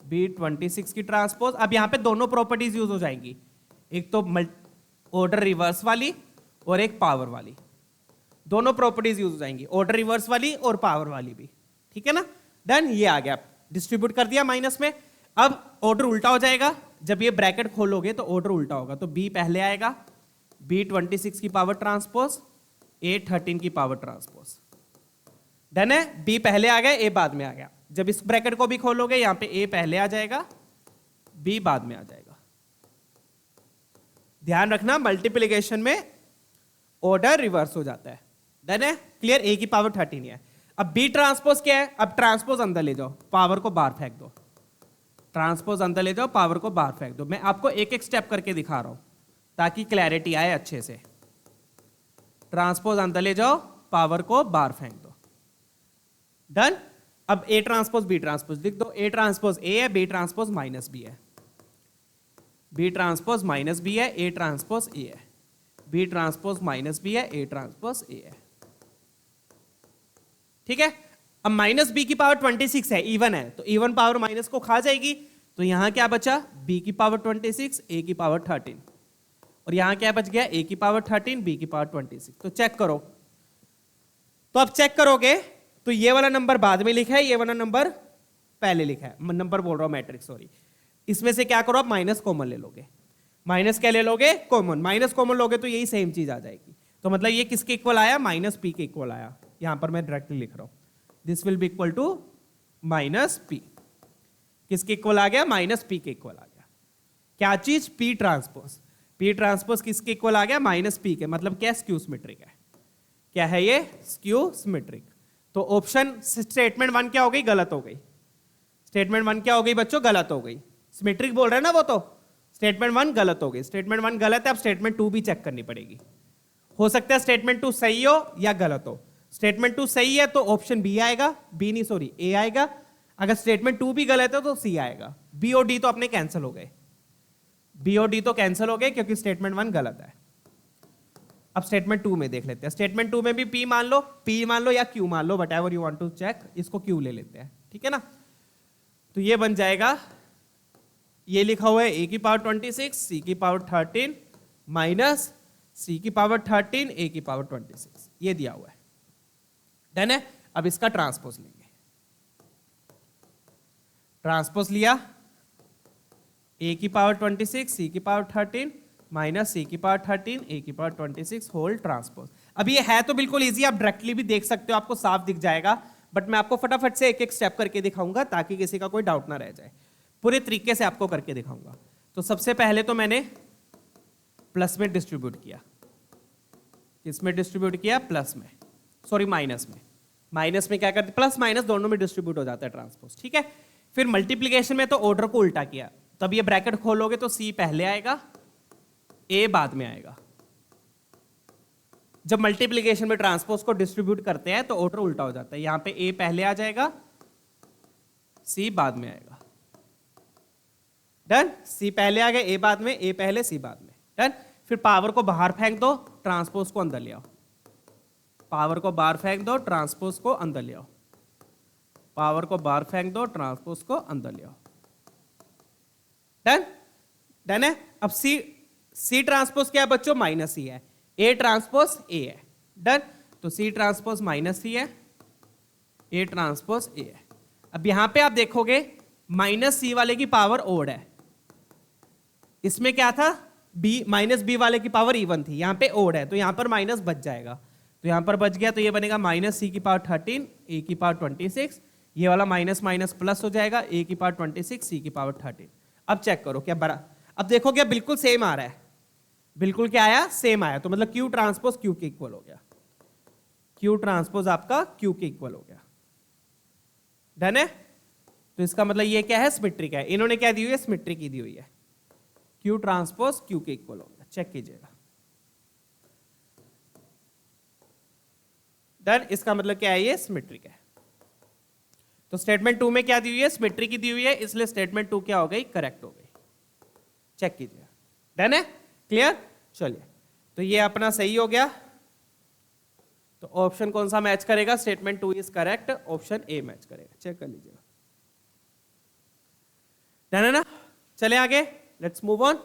B26 की ट्रांसपोज। अब यहाँ पे दोनों प्रॉपर्टीज यूज हो जाएंगी, एक तो ऑर्डर रिवर्स वाली और एक पावर वाली, दोनों प्रॉपर्टीज यूज हो जाएंगी, ऑर्डर रिवर्स वाली और पावर वाली भी, ठीक है ना। डन, ये आ गया, डिस्ट्रीब्यूट कर दिया माइनस में। अब ऑर्डर उल्टा हो जाएगा, जब ये ब्रैकेट खोलोगे तो ऑर्डर उल्टा होगा, तो B पहले आएगा, B26 की पावर ट्रांसपोज, A13 की पावर ट्रांसपोज। डन है, B पहले आ गया, A बाद में आ गया। जब इस ब्रैकेट को भी खोलोगे, यहां पे A पहले आ जाएगा, B बाद में आ जाएगा। ध्यान रखना, मल्टीप्लिकेशन में ऑर्डर रिवर्स हो जाता है। डन है, क्लियर। A की पावर 13 है। अब B ट्रांसपोज क्या है, अब ट्रांसपोज अंदर ले जाओ, पावर को बाहर फेंक दो, ट्रांसपोज अंदर ले जाओ, पावर को बाहर फेंक दो। मैं आपको एक एक स्टेप करके दिखा रहा हूं ताकि क्लैरिटी आए अच्छे से। ट्रांसपोज अंदर ले जाओ, पावर को बाहर फेंक दो। डन। अब A ट्रांसपोज B ट्रांसपोज लिख दो, A ट्रांसपोज A है, B ट्रांसपोज माइनस B है, B ट्रांसपोज माइनस B है, A ट्रांसपोज A है, B ट्रांसपोज माइनस B है, A ट्रांसपोज A है, ठीक है। अब माइनस B की पावर 26 है, इवन है, तो इवन पावर माइनस को खा जाएगी, तो यहां क्या बचा, B की पावर 26, A की पावर 13, और यहां क्या बच गया, A की पावर 13, B की पावर 26। तो चेक करो, तो अब चेक करोगे तो ये वाला नंबर बाद में लिखा है, ये वाला नंबर पहले लिखा है, नंबर बोल रहा हूं मैट्रिक्स, सॉरी। इसमें से क्या करो, आप माइनस कॉमन ले लोगे, माइनस क्या ले लोगे, कॉमन, माइनस कॉमन लोगे तो यही सेम चीज आ जाएगी। तो मतलब ये किसके इक्वल आया, माइनस P के इक्वल आया। यहां पर मैं डायरेक्टली लिख रहा हूं, this will be equal to minus P। किसके इक्वल आ गया, माइनस P के इक्वल आ गया। क्या चीज, P ट्रांसपोज। P ट्रांसपोज किसके इक्वल आ गया, माइनस P के, मतलब क्या, स्क्यू सिमेट्रिक है। क्या है ये, स्क्यू सिमेट्रिक। तो ऑप्शन स्टेटमेंट 1 क्या हो गई, गलत हो गई। स्टेटमेंट 1 क्या हो गई बच्चों, गलत हो गई। सिमेट्रिक बोल रहे हैं ना वो, तो स्टेटमेंट 1 गलत हो गई, स्टेटमेंट 1 गलत है। अब स्टेटमेंट 2 भी चेक करनी पड़ेगी, हो सकता है स्टेटमेंट 2 सही हो या गलत हो। स्टेटमेंट 2 सही है तो ऑप्शन बी आएगा, बी नहीं सॉरी ए आएगा। अगर स्टेटमेंट 2 भी गलत है तो सी आएगा। बी और डी तो अपने कैंसिल हो गए, बी और डी तो कैंसिल हो गए क्योंकि स्टेटमेंट 1 गलत है। अब स्टेटमेंट 2 में देख लेते हैं। स्टेटमेंट 2 में भी P मान लो, P मान लो या Q मान लो, whatever you want to check, इसको Q ले लेते हैं, ठीक है ना। तो ये बन जाएगा, ये लिखा हुआ है A की पावर 26, C की पावर 13 माइनस C की पावर 13, A की पावर 26, ये दिया हुआ है। डन है। अब इसका ट्रांसपोज लेंगे, ट्रांसपोज लिया, A की पावर 26, C की पावर 13 माइनस C की पावर 13, A की पावर 26 होल ट्रांसपोज। अब ये है तो बिल्कुल इजी, आप डायरेक्टली भी देख सकते हो, आपको साफ दिख जाएगा, बट मैं आपको फटाफट से एक एक स्टेप करके दिखाऊंगा ताकि किसी का कोई डाउट ना रह जाए। पूरे तरीके से आपको करके दिखाऊंगा। तो सबसे पहले तो मैंने प्लस में डिस्ट्रीब्यूट किया, किसमें डिस्ट्रीब्यूट किया, प्लस में, सॉरी माइनस में। माइनस में क्या करते, प्लस माइनस दोनों में डिस्ट्रीब्यूट हो जाता है ट्रांसपोज, ठीक है। फिर मल्टीप्लीकेशन में तो ऑर्डर को उल्टा किया, तब ये ब्रैकेट खोलोगे तो C पहले आएगा, A बाद में आएगा। जब मल्टीप्लिकेशन में ट्रांसपोज को डिस्ट्रीब्यूट करते हैं तो ऑर्डर उल्टा हो जाता है, यहां पे A पहले आ जाएगा, C बाद में आएगा। डन, C पहले आ गया, A बाद में, A पहले C बाद में। डन। फिर पावर को बाहर फेंक दो, ट्रांसपोज को अंदर ले आओ, पावर को बाहर फेंक दो, ट्रांसपोज को अंदर ले आओ, पावर को बाहर फेंक दो, ट्रांसपोज को अंदर ले आओ। डन, डन है। अब C ट्रांसपोज क्या है बच्चों, माइनस C है, A ट्रांसपोज A है। डन। तो C ट्रांसपोज माइनस C है, A ट्रांसपोज A है। अब यहां पे आप देखोगे माइनस C वाले की पावर ओड है, इसमें क्या था, B माइनस B वाले की पावर इवन थी, यहां पे ओड है तो यहां पर माइनस बच जाएगा, तो यहां पर बच गया, तो ये बनेगा माइनस C की पावर 13, A की पावर 26, ये वाला माइनस माइनस प्लस हो जाएगा, A की पावर 26, C की पावर 13। अब चेक करो क्या बड़ा, अब देखो क्या बिल्कुल सेम आ रहा है, बिल्कुल क्या आया, सेम आया, तो मतलब Q ट्रांसपोज Q के इक्वल हो गया, Q ट्रांसपोज आपका Q के इक्वल हो गया। डन है। तो इसका मतलब ये क्या है, सिमेट्रिक है। इन्होंने क्या दी हुई है, सिमेट्रिक ही दी हुई है, Q ट्रांसपोज Q के इक्वल हो गया, चेक कीजिएगा। डन। इसका मतलब क्या है, ये सिमेट्रिक है। तो स्टेटमेंट 2 में क्या दी हुई है, सिमेट्रिक की दी हुई है, इसलिए स्टेटमेंट 2 क्या हो गई, करेक्ट हो गई। चेक कीजिए। डन है, क्लियर। चलिए, तो ये अपना सही हो गया। तो ऑप्शन कौन सा मैच करेगा, statement 2 is correct, option A match करेगा। चेक कर लीजिएगा। डन है ना? चले आगे, लेट्स मूव ऑन।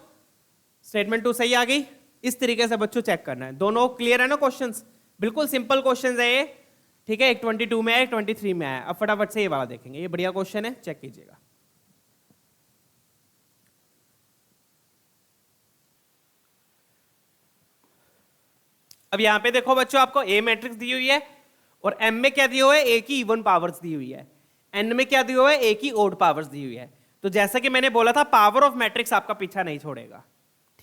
स्टेटमेंट 2 सही आ गई। इस तरीके से बच्चों चेक करना है। दोनों क्लियर है ना क्वेश्चंस? बिल्कुल सिंपल क्वेश्चंस है ये, ठीक है। एक 22 में है, एक 23 में है। अब फटाफट से ये वाला देखेंगे, ये बढ़िया क्वेश्चन है, चेक कीजिएगा। अब यहां पे देखो बच्चों, आपको ए मैट्रिक्स दी हुई है और एम में क्या दिया हुआ है, ए की इवन पावर्स दी हुई है। एन में क्या दिया हुआ है, ए की ओड पावर्स दी हुई है। तो जैसा कि मैंने बोला था, पावर ऑफ मैट्रिक्स आपका पीछा नहीं छोड़ेगा,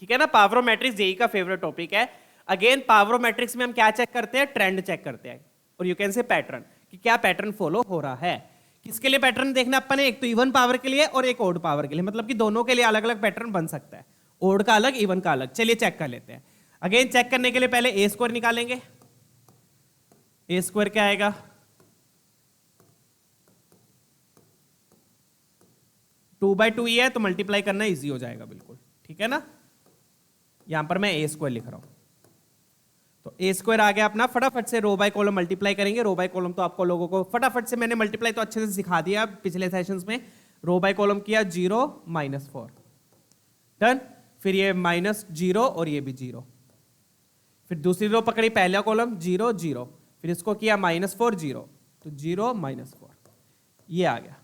ठीक है ना। पावर ऑफ मैट्रिक्स जेई का फेवरेट टॉपिक है। अगेन पावर ऑफ मैट्रिक्स में हम क्या चेक करते हैं, ट्रेंड चेक करते हैं, और यू कैन से पैटर्न, कि क्या पैटर्न फॉलो हो रहा है। किसके लिए पैटर्न देखना अपन ने, एक तो इवन पावर के लिए और एक ओड पावर के लिए, मतलब कि दोनों के लिए अलग अलग पैटर्न बन सकता है, ओड का अलग, इवन का अलग। चलिए चेक कर लेते हैं। अगेन चेक करने के लिए पहले ए स्क्वायर निकालेंगे। ए स्क्वायर क्या आएगा, 2/2 ही है, तो मल्टीप्लाई करना इजी हो जाएगा बिल्कुल, ठीक है ना। यहां पर मैं ए स्क्वायर लिख रहा हूं, तो ए स्क्वायर आ गया अपना। फटाफट से रो बाय कॉलम मल्टीप्लाई करेंगे। रो बाय कॉलम तो आपको लोगों को फटाफट से मैंने मल्टीप्लाई तो अच्छे से सिखा दिया पिछले सेशंस में। रो बाय कॉलम किया, 0 -4, डन। फिर ये -0 और ये भी 0। फिर दूसरी रो पकड़ी, पहला कॉलम 0 0, फिर इसको किया -4 0, तो 0 -4, ये आ गया,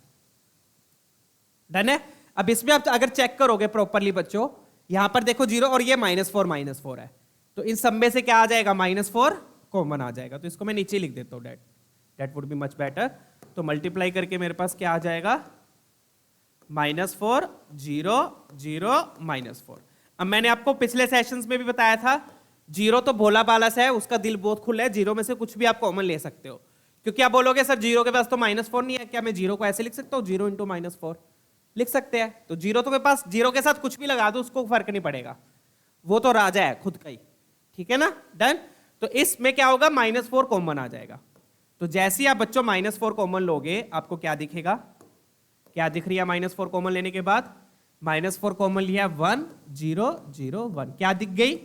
डन है। अब इसमें आप अगर चेक करोगे प्रॉपरली बच्चों, यहां पर देखो 0 और ये -4 है, तो इन सब में से क्या आ जाएगा, -4 कॉमन आ जाएगा। तो इसको मैं नीचे लिख देता हूं, that would be much better. तो मल्टीप्लाई करके मेरे पास क्या आ जाएगा, -4 0 0 -4। अब मैंने आपको पिछले सेशंस में भी बताया था, 0 तो भोला बाला सा है, उसका दिल बहुत खुला है, 0 में से कुछ भी आप कॉमन ले सकते हो। क्योंकि आप बोलोगे सर 0 के पास तो -4 नहीं है, क्या मैं 0 को ऐसे लिख सकता हूँ, 0 × -4 लिख सकते हैं। तो 0 तो मेरे पास, 0 के साथ कुछ भी लगा दो उसको फर्क नहीं पड़ेगा, वो तो राजा है खुद का ही, ठीक है ना, डन। तो इसमें क्या होगा, -4 कॉमन आ जाएगा। तो जैसे ही आप बच्चों -4 कॉमन लोगे, आपको क्या दिखेगा, क्या दिख रही है -4 कॉमन लेने के बाद, -4 कॉमन लिया, 1 0 0 1, क्या दिख गई,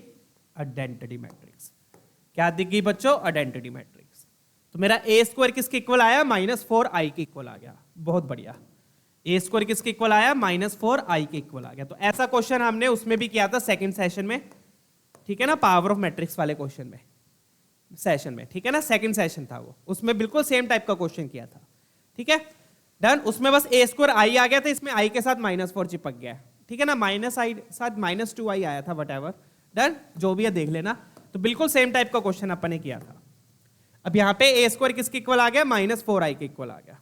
आइडेंटिटी मैट्रिक्स। क्या दिख गई बच्चों, आइडेंटिटी मैट्रिक्स। तो मेरा ए स्क्वायर किसके इक्वल आया, -4i के इक्वल आ गया, बहुत बढ़िया। ए स्क्वायर किसके इक्वल आया, -4i के इक्वल आ गया। तो ऐसा क्वेश्चन हमने उसमें भी किया था सेकंड सेशन में, ठीक है ना, पावर ऑफ मैट्रिक्स वाले क्वेश्चन में, सेशन में, ठीक है ना, सेकंड सेशन था वो, उसमें बिल्कुल सेम टाइप का क्वेश्चन किया था, ठीक है, डन। उसमें बस ए स्क्वायर आई आ गया था, इसमें आई के साथ -4 चिपक गया, ठीक है ना, -i साथ -2i आया था, वट, डन, जो भी है देख लेना। तो बिल्कुल सेम टाइप का क्वेश्चन अपन ने किया था। अब यहां पे ए स्क्वायर किसके इक्वल आ गया, -4i के इक्वल आ गया।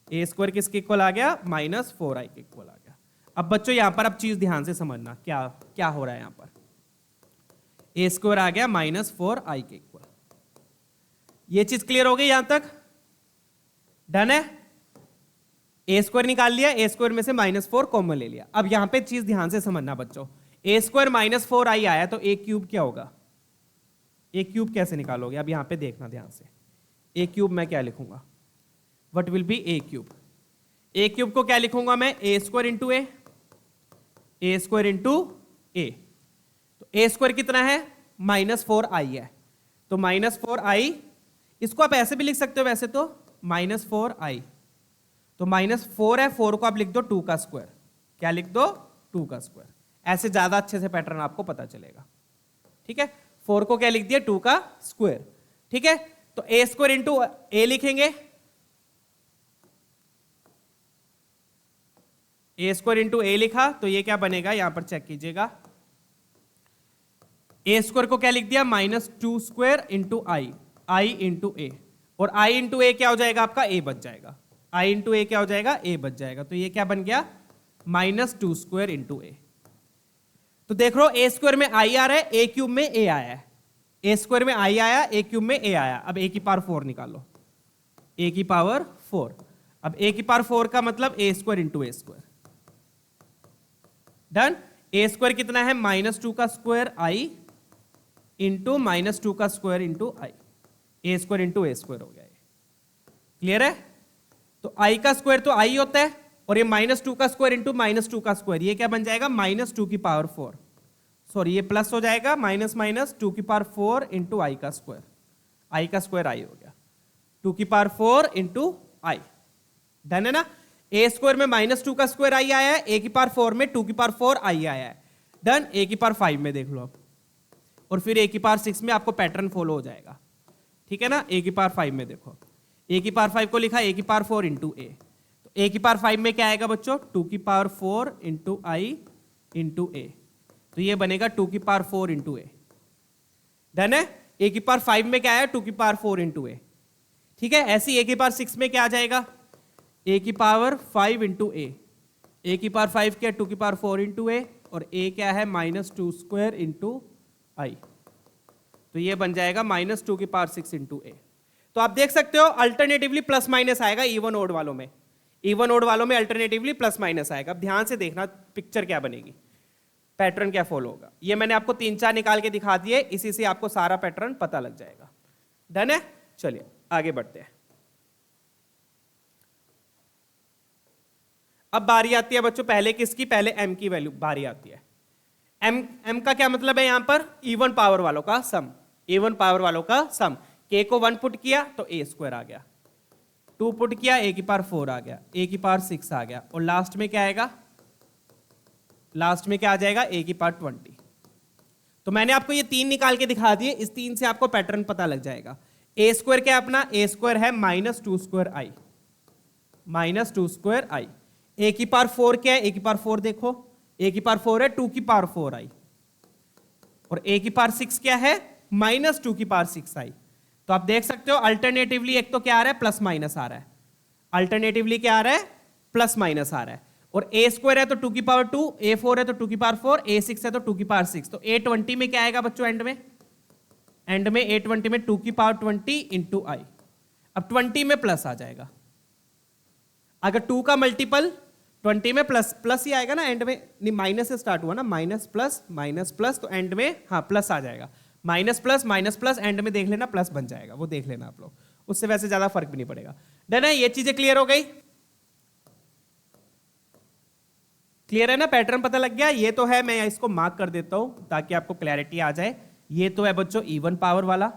ए स्क्वायर किसके इक्वल आ गया, -4i के इक्वल आ गया। अब बच्चों यहां पर अब चीज ध्यान से समझना, क्या क्या हो रहा है यहां पर। ए स्क्वायर आ गया -4i के इक्वल, ये चीज क्लियर हो गई यहां तक, डन है। ए स्क्वायर निकाल लिया, ए स्क्वायर में से -4 कॉमन ले लिया। अब यहां पे चीज ध्यान से समझना बच्चों, ए स्क्वायर -4i आया, तो ए क्यूब क्या होगा, ए क्यूब कैसे निकालोगे। अब यहां पे देखना ध्यान से, ए क्यूब मैं क्या लिखूंगा, what will be A cube. A cube को क्या लिखूंगा मैं, ए स्क्वायर इंटू ए स्क्वायर इंटू ए। तो ए स्क्वायर कितना है, -4i है, तो -4i, इसको आप ऐसे भी लिख सकते हो वैसे तो, -4i, तो -4 है, 4 को आप लिख दो 2 का स्क्वायर, क्या लिख दो, 2 का स्क्वायर, ऐसे ज्यादा अच्छे से पैटर्न आपको पता चलेगा, ठीक है। 4 को क्या लिख दिया, 2 का स्क्वायर, ठीक है। तो ए स्क्वायर इंटू ए लिखेंगे, ए स्क्वायर इंटू ए लिखा, तो ये क्या बनेगा, यहां पर चेक कीजिएगा, ए स्क्वायर को क्या लिख दिया, -2 स्क्वायर इंटू आई इंटू ए, और आई इंटू ए क्या हो जाएगा आपका, ए बच जाएगा, आई इंटू ए क्या हो जाएगा, ए बच जाएगा। तो ये क्या बन गया, -2 स्क्वायर इंटू ए। तो देख लो ए स्क्वायर में आई आ रहा है, ए क्यूब में ए आया है, ए स्क्वायर में आई आया, ए क्यूब में ए आया। अब ए की पावर 4 निकालो, ए की पावर 4। अब ए की पावर 4 का मतलब ए स्क्वायर इंटू ए स्क्वायर, डन। ए स्क्वायर कितना है, -2 का स्क्वायर आई इंटू -2 का स्क्वायर इंटू आई, ए स्क्वायर इंटू ए स्क्वायर हो गया, क्लियर है। तो आई का स्क्वायर तो आई होता है, और ये -2 का स्क्वायर इंटू -2 का स्क्वायर, ये क्या बन जाएगा, -2 की पावर 4, सॉरी ये प्लस हो जाएगा, -2 की पावर 4 इंटू आई का स्क्वायर, आई का स्क्वायर आई हो गया, 2 की पावर 4 इंटू आई, डन है ना। ए स्क्वायर में -2 का स्क्वायर आई आया है, ए की पावर 4 में 2 की पावर 4 आई आया है। डन। ए की पावर 5 में देख लो अब, और फिर ए की पावर 6 में आपको पैटर्न फॉलो हो जाएगा, ठीक है ना। ए की पावर 5 में देखो, ए की पावर 5 को लिखा ए की पावर 4 इंटू ए, तो ए की पावर 5 में क्या आएगा बच्चों, 2 की पावर 4 इंटू आई इंटू ए, तो ये बनेगा 2 की पावर 4 इंटू ए। डन है। ए की पावर 5 में क्या है, 2 की पावर 4 इंटू ए, ठीक है। ऐसे ए की पावर 6 में क्या आ जाएगा, ए की पावर 5 इंटू ए की पावर 5 क्या है, 2 की पावर 4 इंटू ए, और ए क्या है -2 स्क्वायर इंटू आई, तो ये बन जाएगा -2 की पावर 6 इंटू ए। तो आप देख सकते हो अल्टरनेटिवली प्लस माइनस आएगा इवन ओड वालों में, इवन ओड वालों में अल्टरनेटिवली प्लस माइनस आएगा। अब ध्यान से देखना पिक्चर क्या बनेगी, पैटर्न क्या फॉलो होगा। ये मैंने आपको 3-4 निकाल के दिखा दिए, इसी से आपको सारा पैटर्न पता लग जाएगा। डन है। चलिए आगे बढ़ते हैं। अब बारी आती है बच्चों पहले किसकी, पहले m की वैल्यू बारी आती है। m का क्या मतलब है, यहां पर इवन पावर वालों का सम, इवन पावर वालों का सम। k को 1 पुट किया तो a स्क्वायर आ गया, 2 पुट किया a की पावर 4 आ गया, a की पावर 6 आ गया, और लास्ट में क्या आएगा, लास्ट में क्या आ जाएगा, a की पावर 20। तो मैंने आपको ये 3 निकाल के दिखा दिए, इस 3 से आपको पैटर्न पता लग जाएगा। a स्क्वायर क्या है अपना, a स्क्वायर है -2 square I, -2 square I. a की पावर 4 क्या है, a की पावर 4 देखो, a की पावर 4 है 2 की पावर 4 आई, और a की पावर 6 क्या है, -2 की पावर 6 आई। तो आप देख सकते हो अल्टरनेटिवली एक तो क्या आ रहा है, प्लस माइनस आ रहा है, अल्टरनेटिवली क्या आ रहा है, प्लस माइनस आ रहा है। और a स्क्वायर है तो 2 की पावर 2, a4 है तो 2 की पावर 4, a6 है तो 2 की पावर 6, तो a20 में क्या आएगा बच्चों, एंड में a20 में 2 की पावर 20 इंटू आई। अब 20 में प्लस आ जाएगा, अगर 2 का मल्टीपल 20 में प्लस ही आएगा ना, एंड में नहीं माइनस से स्टार्ट हुआ ना, माइनस प्लस, तो एंड में हाँ प्लस आ जाएगा, माइनस प्लस, एंड में देख लेना प्लस बन जाएगा, वो देख लेना आप लोग, उससे वैसे ज्यादा फर्क भी नहीं पड़ेगा। डन है, ये चीजें क्लियर हो गई, क्लियर है ना, पैटर्न पता लग गया। ये तो है, मैं इसको मार्क कर देता हूं ताकि आपको क्लैरिटी आ जाए। ये तो है बच्चों इवन पावर वाला,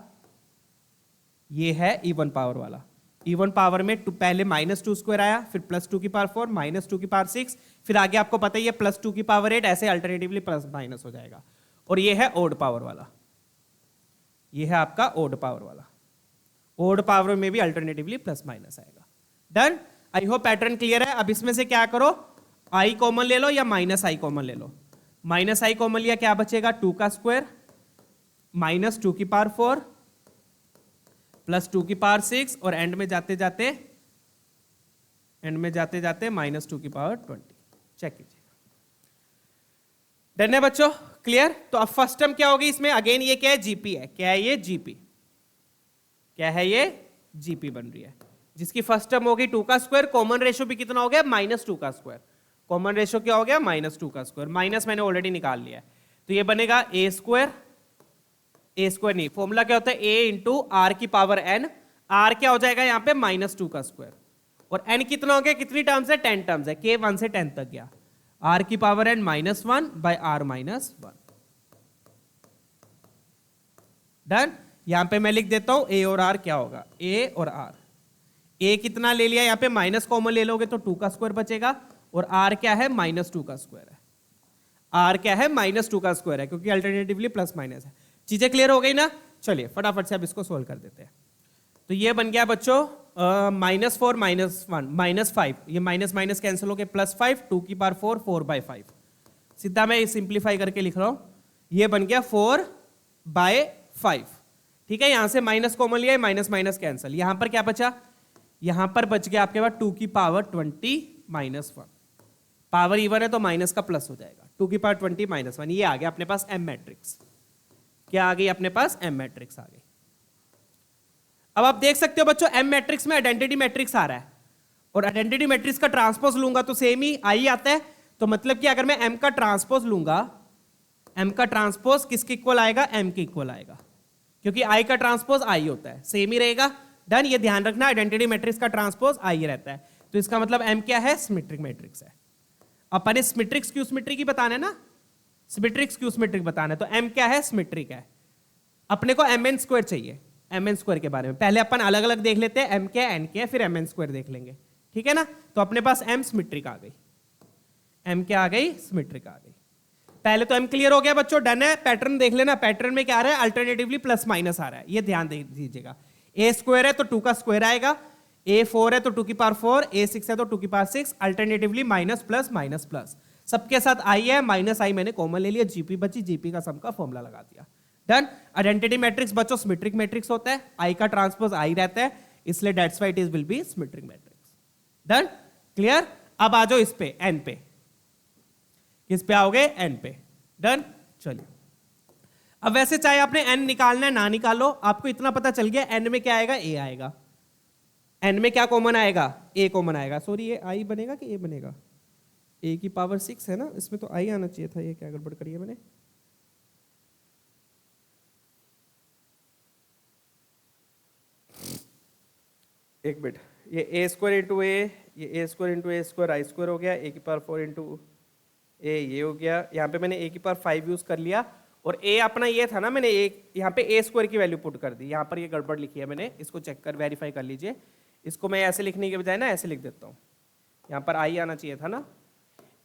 ये है इवन पावर वाला। इवन पावर में पहले -2 स्क्वायर आया, फिर +2 की पावर 4, -2 की पावर 6, फिर आगे आपको पता ही है +2 की पावर 8, ऐसे अल्टरनेटिवली प्लस माइनस हो जाएगा। और ये है ओड पावर वाला, ये है आपका ओड पावर वाला। ओड पावर में भी अल्टरनेटिवली प्लस माइनस आएगा। Done. I hope pattern clear है। अब इसमें से क्या करो, आई कॉमन ले लो या -i कॉमन ले लो। -i कॉमन लिया क्या बचेगा, 2 का स्क्वायर -2 की पावर 4 +2 की पावर 6, और एंड में जाते जाते -2 की पावर 20। चेक कीजिए। डन है बच्चों, क्लियर। तो अब फर्स्ट टर्म क्या होगी इसमें, अगेन ये क्या है, जीपी है। क्या है ये, जीपी। क्या है ये, जीपी बन रही है, जिसकी फर्स्ट टर्म होगी 2 का स्क्वायर, कॉमन रेशियो भी कितना हो गया, -2 का स्क्वायर। कॉमन रेशियो क्या हो गया, -2 का स्क्वायर, माइनस मैंने ऑलरेडी निकाल लिया है, तो ये बनेगा a स्क्वायर नहीं, फॉर्मूला क्या होता है, a इंटू आर की पावर n। r क्या हो जाएगा यहाँ पे, -2 का स्क्वायर, और n कितना हो गया, कितनी टर्म्स है, 10 टर्म्स है, k 1 से 10 तक गया, r की पावर n -1 बाय r -1। डन। यहां पे मैं लिख देता हूं a और r क्या होगा, a और r। a कितना ले लिया, यहाँ पे माइनस कॉमन ले लोगे तो 2 का स्क्वायर बचेगा, और r क्या है, -2 का स्क्वायर है। r क्या है, -2 का स्क्वायर है, क्योंकि अल्टरनेटिवली प्लस माइनस है। चीजें क्लियर हो गई ना। चलिए फटाफट से अब इसको सोल्व कर देते हैं। तो ये बन गया बच्चों -4 -1 -5, ये माइनस माइनस कैंसिल हो गए, +5, 2 की पावर 4, 4/5। सीधा मैं सिंप्लीफाई करके लिख रहा हूं, ये बन गया 4/5। ठीक है, यहां से माइनस कॉमन लिया, माइनस माइनस कैंसिल, यहां पर क्या बचा, यहां पर बच गया आपके पास 2 की पावर 20 -1। पावर इवन है तो माइनस का प्लस हो जाएगा, 2 की पावर 20 -1। ये आ गया अपने पास एम मैट्रिक्स। क्या आ गई अपने पास, एम मैट्रिक्स आ गई। अब आप देख सकते हो बच्चों, एम मैट्रिक्स में आइडेंटिटी मैट्रिक्स आ रहा है, और आइडेंटिटी मैट्रिक्स का ट्रांसपोज लूंगा तो सेम ही आई आता है। तो मतलब कि अगर मैं एम का ट्रांसपोज लूंगा, एम का ट्रांसपोज किसके इक्वल आएगा, एम के इक्वल आएगा, क्योंकि आई का ट्रांसपोज आई होता है, सेम ही रहेगा। डन। ये ध्यान रखना, आइडेंटिटी मैट्रिक्स का ट्रांसपोज आई रहता है, तो इसका मतलब एम क्या है, सिमेट्रिक मैट्रिक्स है। अपन सिमेट्रिक स्क्यू सिमेट्रिक ही बताना है ना, सिमेट्रिक स्क्यू सिमेट्रिक बताना है, तो एम क्या है, सिमेट्रिक है। अपने को एम एन स्क्वायर चाहिए, एम एन स्क्वायर के बारे में पहले अपन अलग अलग देख लेते हैं, एम क्या है, एन क्या है, फिर एम एन स्क्वायर देख लेंगे। ठीक है ना। तो अपने पास m सिमेट्रिक आ गई, m क्या आ गई, सिमेट्रिक आ गई। पहले तो m क्लियर हो गया बच्चों, डन है। पैटर्न देख लेना, पैटर्न में क्या आ रहा है, अल्टरनेटिवली प्लस माइनस आ रहा है, ये ध्यान दे दीजिएगा। a स्क्वायर है तो 2 का स्क्वायर आएगा, a 4 है तो 2 की पावर 4, a 6 है तो 2 की power 6, alternatively minus plus minus plus, सबके साथ i है, माइनस i मैंने कॉमन ले लिया, जीपी बची, जीपी का सम का फॉर्मूला लगा दिया, डन। आइडेंटिटी मैट्रिक्स बच्चों सिमेट्रिक मैट्रिक्स होता है, i का ट्रांसपोज i रहता है, इसलिए that's why it is will be symmetric matrix, done, clear. अब आ जाओ इस पे n पे, किस पे आओगे, n पे, डन। चलिए अब वैसे चाहे आपने n निकालना है ना निकालो, आपको इतना पता चल गया n में क्या आएगा, a आएगा, n में क्या कॉमन आएगा, a कॉमन आएगा। सॉरी ये i बनेगा कि a बनेगा, a की पावर 6 है ना, इसमें तो i आना चाहिए था, ये क्या गड़बड़ करी है मैंने। एक मिनट, ये a स्क्वायर इंटू a, ये a square into a square i square हो गया, a की पावर 4 इंटू a ये हो गया, यहाँ पे मैंने a की पावर 5 यूज कर लिया, और a अपना ये था ना, मैंने एक यहाँ पे a स्क्वायर की वैल्यू पुट कर दी, यहाँ पर ये गड़बड़ लिखी है मैंने, इसको चेक कर वेरीफाई कर लीजिए। इसको मैं ऐसे लिखने के बजाय ना ऐसे लिख देता हूँ, यहाँ पर i आना चाहिए था ना,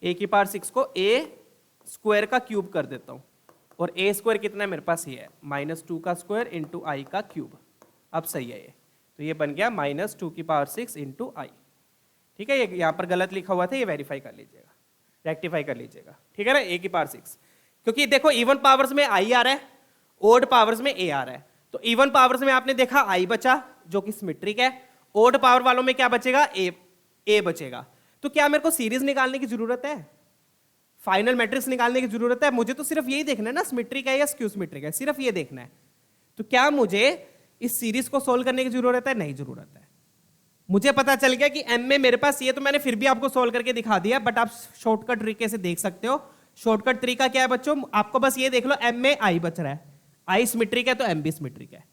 a की पावर 6 को a स्क्वायर का क्यूब कर देता हूँ, और a स्क्वायर कितना है मेरे पास, ये है -2 का स्क्वायर इंटू i का क्यूब। अब सही है ये, तो ये बन गया -2 की पावर 6 इंटू i, ठीक है। ये यहाँ पर गलत लिखा हुआ था, ये वेरीफाई कर लीजिएगा, रेक्टिफाई कर लीजिएगा, ठीक है ना। a की पावर 6, क्योंकि देखो इवन पावर्स में i आ रहा है, ओड पावर्स में a आ रहा है, तो इवन पावर्स में आपने देखा i बचा जो कि सिमेट्रिक है, ओड पावर वालों में क्या बचेगा, a बचेगा। तो क्या मेरे को सीरीज निकालने की जरूरत है, फाइनल मैट्रिक्स निकालने की जरूरत है, मुझे तो सिर्फ यही देखना है ना, सिमेट्रिक है या स्क्यू सिमेट्रिक है, सिर्फ ये देखना है। तो क्या मुझे इस सीरीज को सोल्व करने की जरूरत है, नहीं जरूरत है। मुझे पता चल गया कि m में मेरे पास ये, तो मैंने फिर भी आपको सोल्व करके दिखा दिया, बट आप शॉर्टकट तरीके से देख सकते हो। शॉर्टकट तरीका क्या है बच्चों, आपको बस ये देख लो, m में i बच रहा है, i सिमेट्रिक है तो m भी सिमेट्रिक है,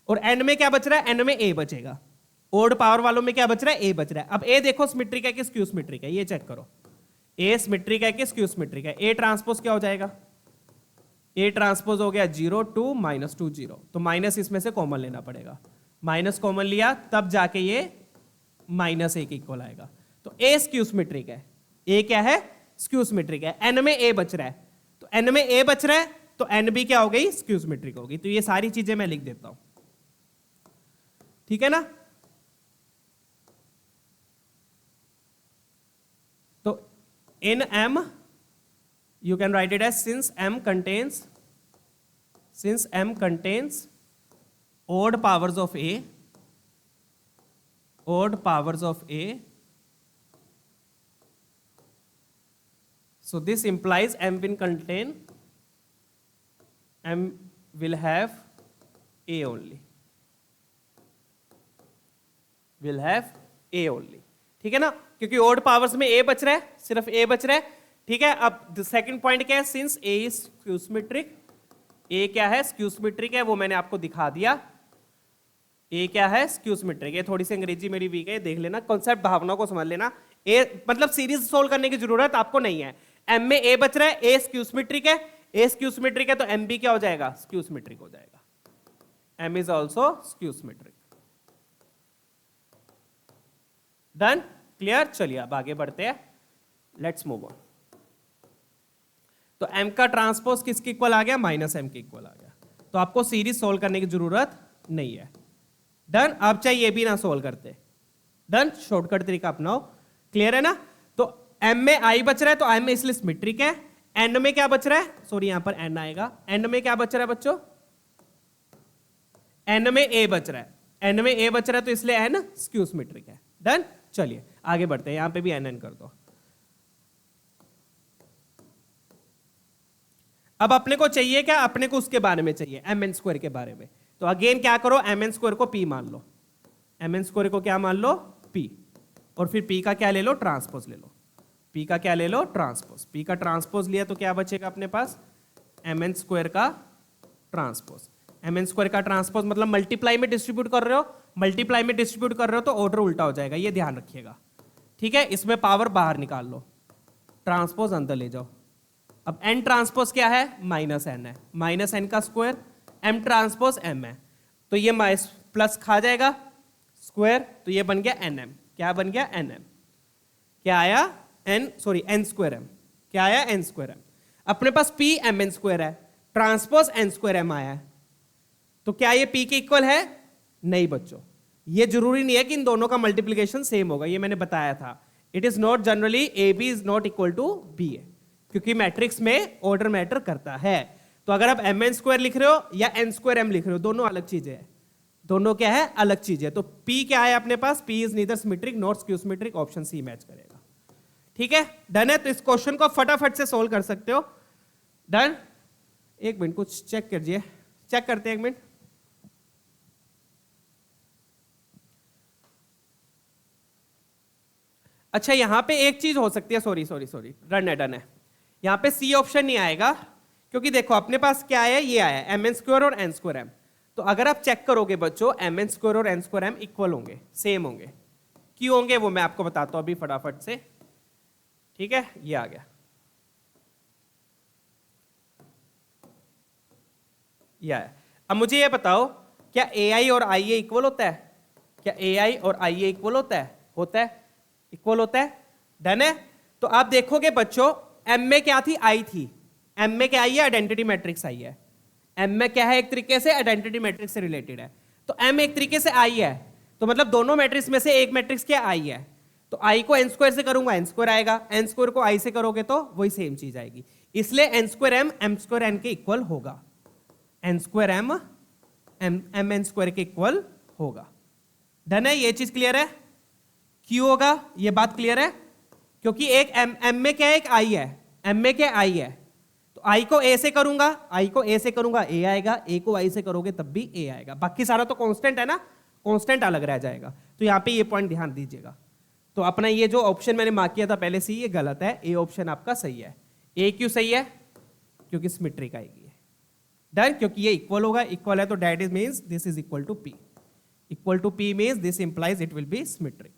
और n में क्या बच रहा है, n में a बचेगा, ओड पावर वालों में क्या बच रहा है, a बच रहा है। अब a देखो सिमेट्रिक है कि स्क्यू सिमेट्रिक है, ये चेक करो, a सिमेट्रिक है कि स्क्यू सिमेट्रिक है। a ट्रांसपोज क्या हो जाएगा, a ट्रांसपोज हो गया 0 2 -2 0, तो माइनस इसमें से कॉमन लेना पड़ेगा, माइनस कॉमन लिया तब जाके ये -1 के इक्वल आएगा। तो a स्क्यू सिमेट्रिक है, a क्या है, स्क्यू सिमेट्रिक है, n में a बच रहा है, तो n में a बच रहा है तो n भी क्या हो गई, स्क्यू सिमेट्रिक होगी। तो ये सारी चीजें मैं लिख देता हूं, ठीक है ना। तो in m you can write it as since m contains odd powers of a, so this implies m will have a only, ठीक है ना, क्योंकि ओड पावर्स में a बच रहा है, सिर्फ a बच रहा है, ठीक है। अब सेकंड पॉइंट क्या है, since a is skew symmetric, a क्या है, स्क्यू सिमेट्रिक है, वो मैंने आपको दिखा दिया, a क्या है, स्क्यू सिमेट्रिक। ये थोड़ी सी अंग्रेजी मेरी वीक है, देख लेना, कॉन्सेप्ट भावना को समझ लेना। a मतलब सीरीज सोल्व करने की जरूरत आपको नहीं है, m में a बच रहा है, a स्क्यू सिमेट्रिक है, a स्क्यू सिमेट्रिक है तो m भी क्या हो जाएगा, स्क्यू सिमेट्रिक हो जाएगा, m is also skew symmetric, done, clear. चलिए अब आगे बढ़ते हैं, लेट्स मूव ऑन। तो m का ट्रांसपोज किसके इक्वल आ गया, -m के इक्वल आ गया, तो आपको सीरीज सोल्व करने की जरूरत नहीं है, डन। आप चाहे ये भी ना सोल्व करते, डन, शॉर्टकट तरीका अपनाओ, क्लियर है ना। तो m में i बच रहा है तो m इसलिए सिमेट्रिक है, n में क्या बच रहा है, सॉरी यहां पर n आएगा, n में क्या बच रहा है बच्चों, n में a बच रहा है, n में a बच रहा है तो इसलिए n स्क्यू सिमेट्रिक है, डन। चलिए आगे बढ़ते हैं, यहां पे भी n कर दो। अब अपने को चाहिए क्या, अपने को उसके बारे में चाहिए, mn स्क्वायर के बारे में। तो अगेन क्या करो, mn स्क्वायर को p मान लो, mn स्क्वायर को क्या मान लो, p, और फिर p का क्या ले लो, ट्रांसपोज ले लो, p का क्या ले लो, ट्रांसपोज, p का ट्रांसपोज लिया तो क्या बचेगा अपने पास, mn स्क्वायर का ट्रांसपोज। mn स्क्वायर का ट्रांसपोज मतलब मल्टीप्लाई में डिस्ट्रीब्यूट कर रहे हो, मल्टीप्लाई में डिस्ट्रीब्यूट कर रहे हो तो ऑर्डर उल्टा हो जाएगा, ये ध्यान रखिएगा, ठीक है। इसमें पावर बाहर निकाल लो, ट्रांसपोज अंदर ले जाओ। अब n ट्रांसपोज क्या है, -n है, -n का स्क्वायर, m ट्रांसपोज m है, तो ये प्लस खा जाएगा स्क्वायर, तो ये बन गया nm, क्या बन गया एन एम, क्या आया एन स्क्वायर एम, क्या आया एन स्क्वायर एम। अपने पास पी एम एन स्क्वायर है, ट्रांसपोज एन स्क्वायर एम आया है, तो क्या ये पी के इक्वल है? नहीं बच्चों, ये जरूरी नहीं है कि इन दोनों का मल्टीप्लीकेशन सेम होगा, ये मैंने बताया था। It is not generally A B is not equal to B A, क्योंकि मैट्रिक्स में ऑर्डर मैटर करता है। तो अगर आप एम एन स्क्वायर लिख रहे हो या एन स्क्वायर एम लिख रहे हो, दोनों अलग चीजें हैं, दोनों क्या है? अलग चीजें। तो पी क्या है अपने पास? P is neither symmetric not skew symmetric, option C match करेगा। ठीक है, डन है। तो इस क्वेश्चन को फटाफट से सोल्व कर सकते हो। डन। एक मिनट कुछ चेक कीजिए, चेक करते हैं एक मिनट। अच्छा यहां पे एक चीज हो सकती है, सॉरी डन है। यहां पे सी ऑप्शन नहीं आएगा, क्योंकि देखो अपने पास क्या है, ये आया एम एन स्क्वायर और एन स्क्वायर एम। तो अगर आप चेक करोगे बच्चों, एम एन स्क्वायर और एन स्क्वायर एम इक्वल होंगे, सेम होंगे। क्यों होंगे वो मैं आपको बताता हूं अभी फटाफट से। ठीक है, ये आ गया, ये आया। अब मुझे ये बताओ, क्या ए आई और आई ए इक्वल होता है? क्या ए आई और आई ए इक्वल होता है? होता है, इक्वल होता है। डन है। तो आप देखोगे बच्चों, एम में क्या थी? आई थी। एम में क्या आई है? आइडेंटिटी मैट्रिक्स आई है। एम में क्या है? एक तरीके से आइडेंटिटी मैट्रिक्स से रिलेटेड है। तो एम एक तरीके से आई है, तो मतलब दोनों मैट्रिक्स में से एक मैट्रिक्स क्या आई है। तो आई को एन स्क्वायर से करूंगा, एन स्क्वायर आएगा। एन स्क्वायर को आई से करोगे तो वही सेम चीज आएगी। इसलिए N square M square N के इक्वल होगा। N square M N square के इक्वल होगा। डन है, ये चीज क्लियर है? क्यों होगा, ये बात क्लियर है? क्योंकि एक एम में क्या है? एक आई है। एम में क्या आई है? तो आई को ए से करूंगा, आई को ए से करूंगा ए आएगा, ए को आई से करोगे तब भी ए आएगा। बाकी सारा तो कांस्टेंट है ना, कांस्टेंट अलग रह जाएगा। तो यहां पे ये पॉइंट ध्यान दीजिएगा। तो अपना ये जो ऑप्शन मैंने मार्क किया था पहले से, ये गलत है। ए ऑप्शन आपका सही है। ए क्यों सही है? क्योंकि सिमेट्रिक आएगी। डन, क्योंकि ये इक्वल होगा, इक्वल है तो that is means this is equal to P. Equal to P means this implies it will be symmetric.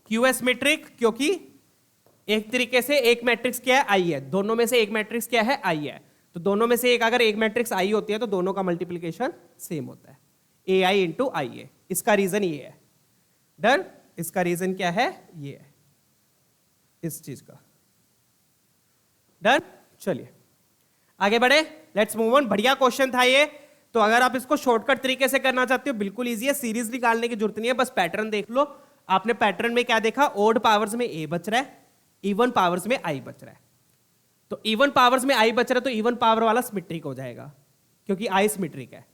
क्यों है सिमेट्रिक? क्योंकि एक तरीके से एक मैट्रिक्स क्या है? आई है। दोनों में से एक मैट्रिक्स क्या है? आई है। तो दोनों में से एक अगर एक मैट्रिक्स आई होती है तो दोनों का मल्टीप्लिकेशन सेम होता है, ए आई इंटू आई ए। इसका रीजन ये है। डन, इसका रीजन क्या है? ये है इस चीज का। डन, चलिए आगे बढ़े, लेट्स मूव ऑन। बढ़िया क्वेश्चन था ये। तो अगर आप इसको शॉर्टकट तरीके से करना चाहते हो, बिल्कुल इजी है, सीरीज निकालने की जरूरत नहीं है, बस पैटर्न देख लो। आपने पैटर्न में क्या देखा? ओड पावर्स में ए बच रहा है, इवन पावर्स में आई बच रहा है। तो इवन पावर्स में आई बच रहा है तो इवन पावर वाला सिमेट्रिक हो जाएगा, क्योंकि आई सिमेट्रिक है।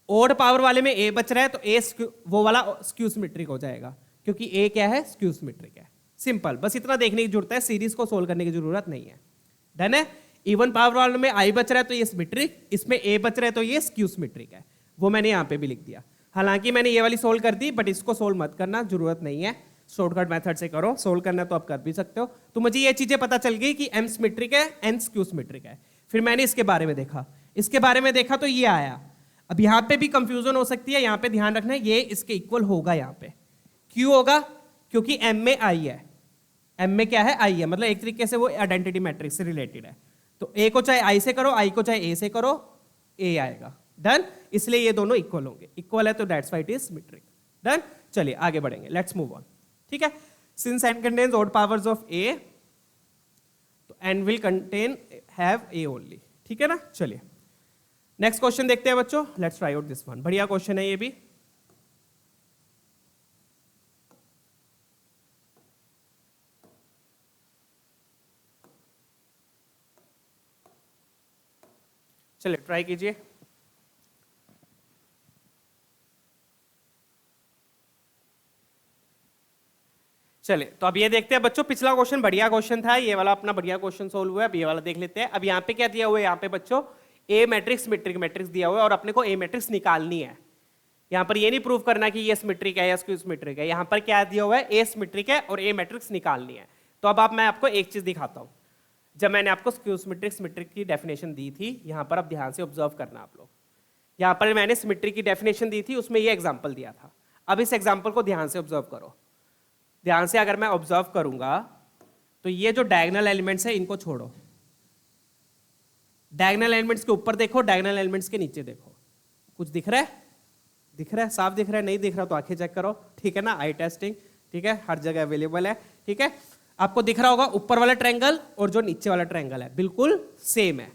ओड पावर वाले में ए बच रहा है तो ए वो वाला स्क्यू सिमेट्रिक हो जाएगा, क्योंकि ए क्या है? स्क्यू सिमेट्रिक है। सिंपल, बस इतना देखने की जरूरत है, सीरीज को सोल्व करने की जरूरत नहीं है। डन है। इवन पावर वाले में आई बच रहा है तो ये सिमेट्रिक, इसमें ए बच रहा है तो ये स्क्यू सिमेट्रिक है। वो मैंने यहां पे भी लिख दिया। हालांकि मैंने ये वाली सोल्व कर दी, बट इसको सोल्व मत करना, जरूरत नहीं है। शॉर्टकट मेथड से करो, सोल्व करना तो आप कर भी सकते हो। तो मुझे ये चीजें पता चल गई कि एम सिमेट्रिक है, एन स्क्यू सिमेट्रिक है। फिर मैंने इसके बारे में देखा, इसके बारे में देखा तो ये आया। अब यहां पे भी कंफ्यूजन हो सकती है, यहां पे ध्यान रखना है, ये इसके इक्वल होगा यहां पे। क्यों होगा? क्योंकि एम में आई है। एम में क्या है? आई है, मतलब एक तरीके से वो आइडेंटिटी मैट्रिक्स से रिलेटेड है। तो ए को चाहे आई से करो, आई को चाहे ए से करो, ए आएगा। डन, इसलिए ये दोनों इक्वल होंगे। इक्वल है तो that's why it is symmetric. Done, चलिए आगे बढ़ेंगे, लेट्स मूव ऑन। ठीक है, since N contains odd powers of A, तो N will contain have A only. ठीक है ना, चलिए नेक्स्ट क्वेश्चन देखते हैं बच्चों। Let's try out this one. बढ़िया क्वेश्चन है ये भी। चलिए ट्राई कीजिए। चलिए तो अब ये देखते हैं बच्चों, पिछला क्वेश्चन बढ़िया क्वेश्चन था, ये वाला अपना बढ़िया क्वेश्चन सोल्व हुआ है। अब ये वाला देख लेते हैं। अब यहाँ पे क्या दिया हुआ है? यहाँ पे बच्चों ए मैट्रिक्स सिमेट्रिक मैट्रिक्स दिया हुआ है और अपने को ए मैट्रिक्स निकालनी है। यहाँ पर ये नहीं प्रूव करना कि ये सिमेट्रिक है या स्क्यू सिमेट्रिक है। यहाँ पर क्या दिया हुआ है? ए सिमेट्रिक है और ए मैट्रिक्स निकालनी है। तो अब मैं आपको एक चीज दिखाता हूँ। जब मैंने आपको स्क्यू सिमेट्रिक सिमेट्रिक की डेफिनेशन दी थी, यहाँ पर अब ध्यान से ऑब्जर्व करना आप लोग। यहाँ पर मैंने सिमेट्रिक की डेफिनेशन दी थी, उसमें ये एग्जाम्पल दिया था। अब इस एग्जाम्पल को ध्यान से ऑब्जर्व करो। ध्यान से अगर मैं ऑब्जर्व करूंगा तो ये जो डायगोनल एलिमेंट्स है इनको छोड़ो। डायगोनल एलिमेंट्स के ऊपर देखो, डायगोनल एलिमेंट्स के नीचे देखो, कुछ दिख रहा है? दिख रहा है, साफ दिख रहा है, नहीं दिख रहा तो आंखें चेक करो, ठीक है ना, आई टेस्टिंग, ठीक है, हर जगह अवेलेबल है, ठीक है। आपको दिख रहा होगा ऊपर वाला ट्रायंगल और जो नीचे वाला ट्रायंगल है बिल्कुल सेम है,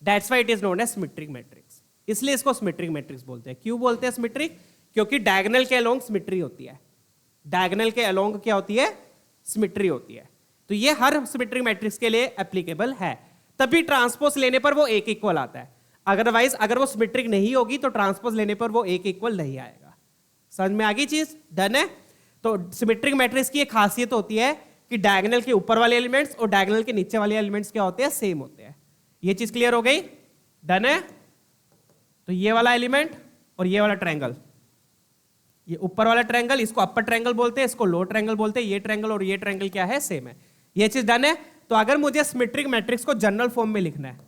that's why it is known as symmetric matrix. इसलिए इसको सिमेट्रिक मैट्रिक्स बोलते हैं। क्यों बोलते हैं सिमेट्रिक? क्योंकि डायगोनल के अलोंग सिमेट्री होती है, डायगोनल के अलोंग क्या होती है? सिमेट्री होती है। तो ये हर सिमेट्रिक मैट्रिक्स के लिए एप्लीकेबल है, तभी ट्रांसपोज लेने पर वो एक इक्वल आता है, अदरवाइज अगर वो सिमेट्रिक नहीं होगी तो ट्रांसपोज लेने पर वो एक इक्वल नहीं आएगा। समझ में आ गई चीज? डन है। तो सिमेट्रिक मैट्रिक्स की एक खासियत होती है कि डायगोनल के ऊपर वाले एलिमेंट्स और डायगोनल के नीचे वाले एलिमेंट्स क्या होते हैं? सेम होते हैं। ये चीज क्लियर हो गई? डन है। तो ये वाला एलिमेंट और ये वाला ट्रायंगल, ये ऊपर वाला ट्रायंगल इसको अपर ट्रायंगल बोलते हैं, इसको लोअर ट्रायंगल बोलते हैं। ये ट्रायंगल और ये ट्रायंगल क्या है? सेम है। ये चीज डन है। तो अगर मुझे सिमेट्रिक मैट्रिक्स को जनरल फॉर्म में लिखना है,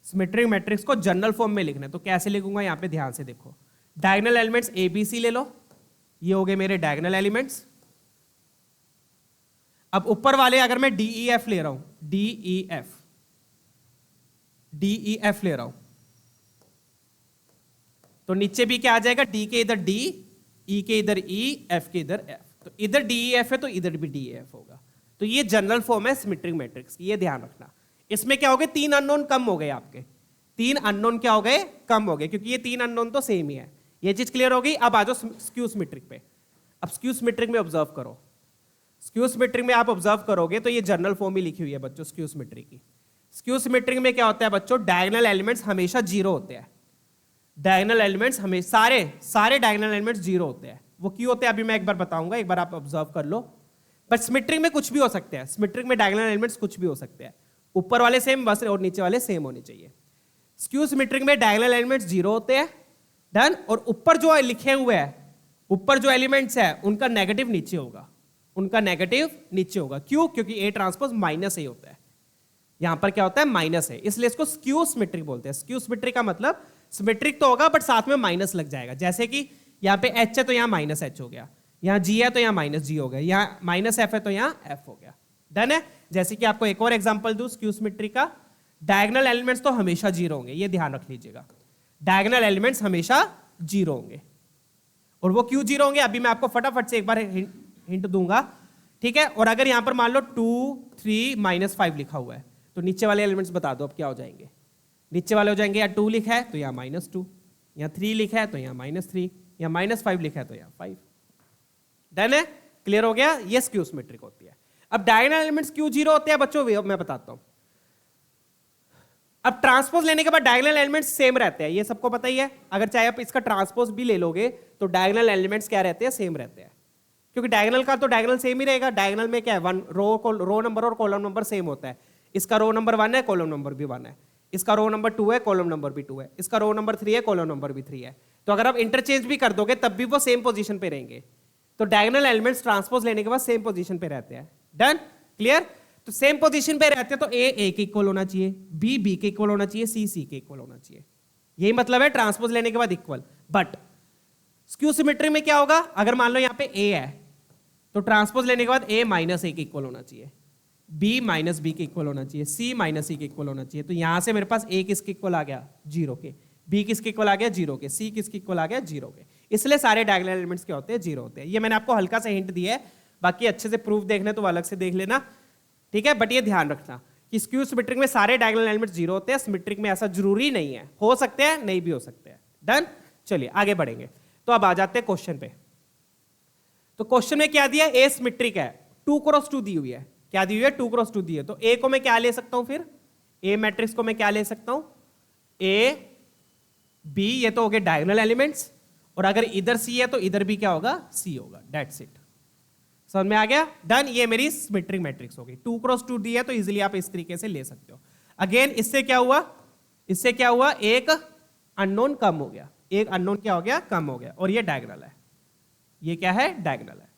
सिमेट्रिक मैट्रिक्स को जनरल फॉर्म में लिखना है, तो कैसे लिखूंगा? यहां पे ध्यान से देखो, diagonal elements A B C ले लो, ये हो गए मेरे डायगोनल एलिमेंट्स। अब ऊपर वाले अगर मैं डी ई एफ ले रहा हूं, डी ई एफ ले रहा हूं, तो नीचे भी क्या आ जाएगा? डी के इधर डी, ई के इधर ई, एफ के इधर एफ। तो इधर डी ई एफ है तो इधर भी डी एफ होगा। तो ये जनरल फॉर्म है सिमेट्रिक मैट्रिक्स, ये ध्यान रखना। इसमें क्या हो गए? 3 अननोन कम हो गए आपके, 3 अननोन क्या हो गए? कम हो गए, क्योंकि ये 3 अननोन तो सेम ही है। ये चीज क्लियर हो गई। अब आ जाओ स्क्यू सिमेट्रिक पे। अब स्क्यू सिमेट्रिक में ऑब्जर्व करो, स्क्यू सिमेट्रिक में आप ऑब्जर्व करोगे तो ये जनरल फॉर्म ही लिखी हुई है बच्चों स्क्यू सिमेट्रिक की। स्क्यू सिमेट्रिक में क्या होता है बच्चों? डायगोनल एलिमेंट्स हमेशा जीरो होते हैं। डायगोनल एलिमेंट्स हमेशा सारे डायगोनल एलिमेंट्स जीरो होते हैं। वो क्यों होते हैं अभी मैं एक बार बताऊंगा, एक बार आप ऑब्जर्व कर लो। बट सिमेट्रिक में कुछ भी हो सकते हैं, सिमेट्रिक में डायगोनल एलिमेंट्स कुछ भी हो सकते हैं, ऊपर वाले सेम बस और नीचे वाले सेम होने चाहिए। स्क्यू सिमेट्रिक में डायगोनल एलिमेंट्स जीरो होते हैं, डन। और ऊपर जो लिखे हुए हैं, ऊपर जो एलिमेंट्स है उनका नेगेटिव नीचे होगा, उनका नेगेटिव नीचे होगा। क्यों? क्योंकि ए ट्रांसपोज माइनस ए होता है, यहां पर क्या होता है? माइनस है, इसलिए इसको स्क्यू सिमेट्रिक बोलते हैं। स्क्यू सिमेट्रिक का मतलब सिमेट्रिक तो होगा बट साथ में माइनस लग जाएगा। जैसे कि यहाँ पे एच है तो यहाँ माइनस एच हो गया, यहाँ जी है तो यहाँ माइनस जी हो गया, यहाँ माइनस एफ है तो यहाँ एफ हो गया। डन है। जैसे कि आपको एक और एग्जांपल दूं स्क्यू सिमेट्रिक का, डायगोनल एलिमेंट्स तो हमेशा जीरो होंगे, ये ध्यान रख लीजिएगा, डायगोनल एलिमेंट्स हमेशा जीरो होंगे। और वो क्यों जीरो होंगे अभी मैं आपको फटाफट से एक बार हिंट दूंगा, ठीक है। और अगर यहां पर मान लो 2 3 -5 लिखा हुआ है तो नीचे वाले एलिमेंट्स बता दो अब क्या हो जाएंगे? नीचे वाले हो जाएंगे, यहाँ 2 लिखा है तो यहाँ -2, यहाँ 3 लिखा है तो यहाँ -3, यहाँ -5 लिखा है तो यहाँ 5। डन है। क्लियर हो गया? ये स्क्यू सिमेट्रिक होती है। अब डायगोनल एलिमेंट्स क्यों जीरो होते हैं बच्चों, मैं बताता हूं। अब ट्रांसपोज लेने के बाद डायगोनल एलिमेंट्स सेम रहते हैं, ये सबको पता ही है। अगर चाहे आप इसका ट्रांसपोज भी ले लोगे तो डायगोनल एलिमेंट्स क्या रहते हैं? सेम रहते हैं, क्योंकि डायगोनल का तो डायगोनल सेम ही रहेगा। डायगोनल में क्या है? रो नंबर और कॉलम नंबर सेम होता है। इसका रो नंबर 1 है, कॉलम नंबर भी 1 है, इसका रो नंबर 2 है, कॉलम नंबर भी 2 है, इसका रो नंबर 3 है, कॉलम नंबर भी 3 है। तो अगर आप इंटरचेंज भी कर दोगे तब भी वो सेम पोजीशन पे रहेंगे। तो डायगोनल एलिमेंट्स ट्रांसपोज लेने के बाद सेम पोजीशन पे रहते हैं। डन? क्लियर? तो सेम पोजीशन पे रहते हैं तो ए के इक्वल होना चाहिए, बी के इक्वल होना चाहिए, सी के इक्वल होना चाहिए। यही मतलब है ट्रांसपोज लेने के बाद इक्वल। बट स्क्यू सिमेट्री में क्या होगा? अगर मान लो यहाँ पे ए है तो ट्रांसपोज लेने के बाद ए -a के इक्वल होना चाहिए, बी -b के इक्वल होना चाहिए, सी -c के इक्वल होना चाहिए। तो यहां से मेरे पास ए किसके इक्वल आ गया? 0 के, बी किसके इक्वल आ गया? 0 के, सी किसके इक्वल आ गया? 0 के। इसलिए सारे डायगोनल एलिमेंट्स क्या होते हैं? 0 होते हैं। ये मैंने आपको हल्का सा हिंट दिया है, बाकी अच्छे से प्रूफ देखने तो अलग से देख लेना, ठीक है। बट ये ध्यान रखना कि स्क्यू सिमेट्रिक में सारे डायगोनल एलिमेंट्स 0 होते हैं, सिमेट्रिक में ऐसा जरूरी नहीं है, हो सकते हैं नहीं भी हो सकते हैं। डन? चलिए आगे बढ़ेंगे। तो अब आ जाते हैं क्वेश्चन पे। तो क्वेश्चन में क्या दिया? ए सिमेट्रिक है, 2x2 दी हुई है। क्या दी हुई है? 2x2 दी है। तो ए को मैं क्या ले सकता हूं फिर? ए मैट्रिक्स को मैं क्या ले सकता हूं? ए बी, ये तो हो गए डायगोनल एलिमेंट्स, और अगर इधर सी है तो इधर भी क्या होगा? सी होगा। That's it. समझ में आ गया? डन। ये मेरी सिमेट्रिक मैट्रिक्स हो गई। 2x2 दी है तो इजीली आप इस तरीके से ले सकते हो। अगेन इससे क्या हुआ? इससे क्या हुआ? एक अननोन कम हो गया, एक अननोन क्या हो गया? कम हो गया। और ये डायगोनल है, ये क्या है? डायगोनल है।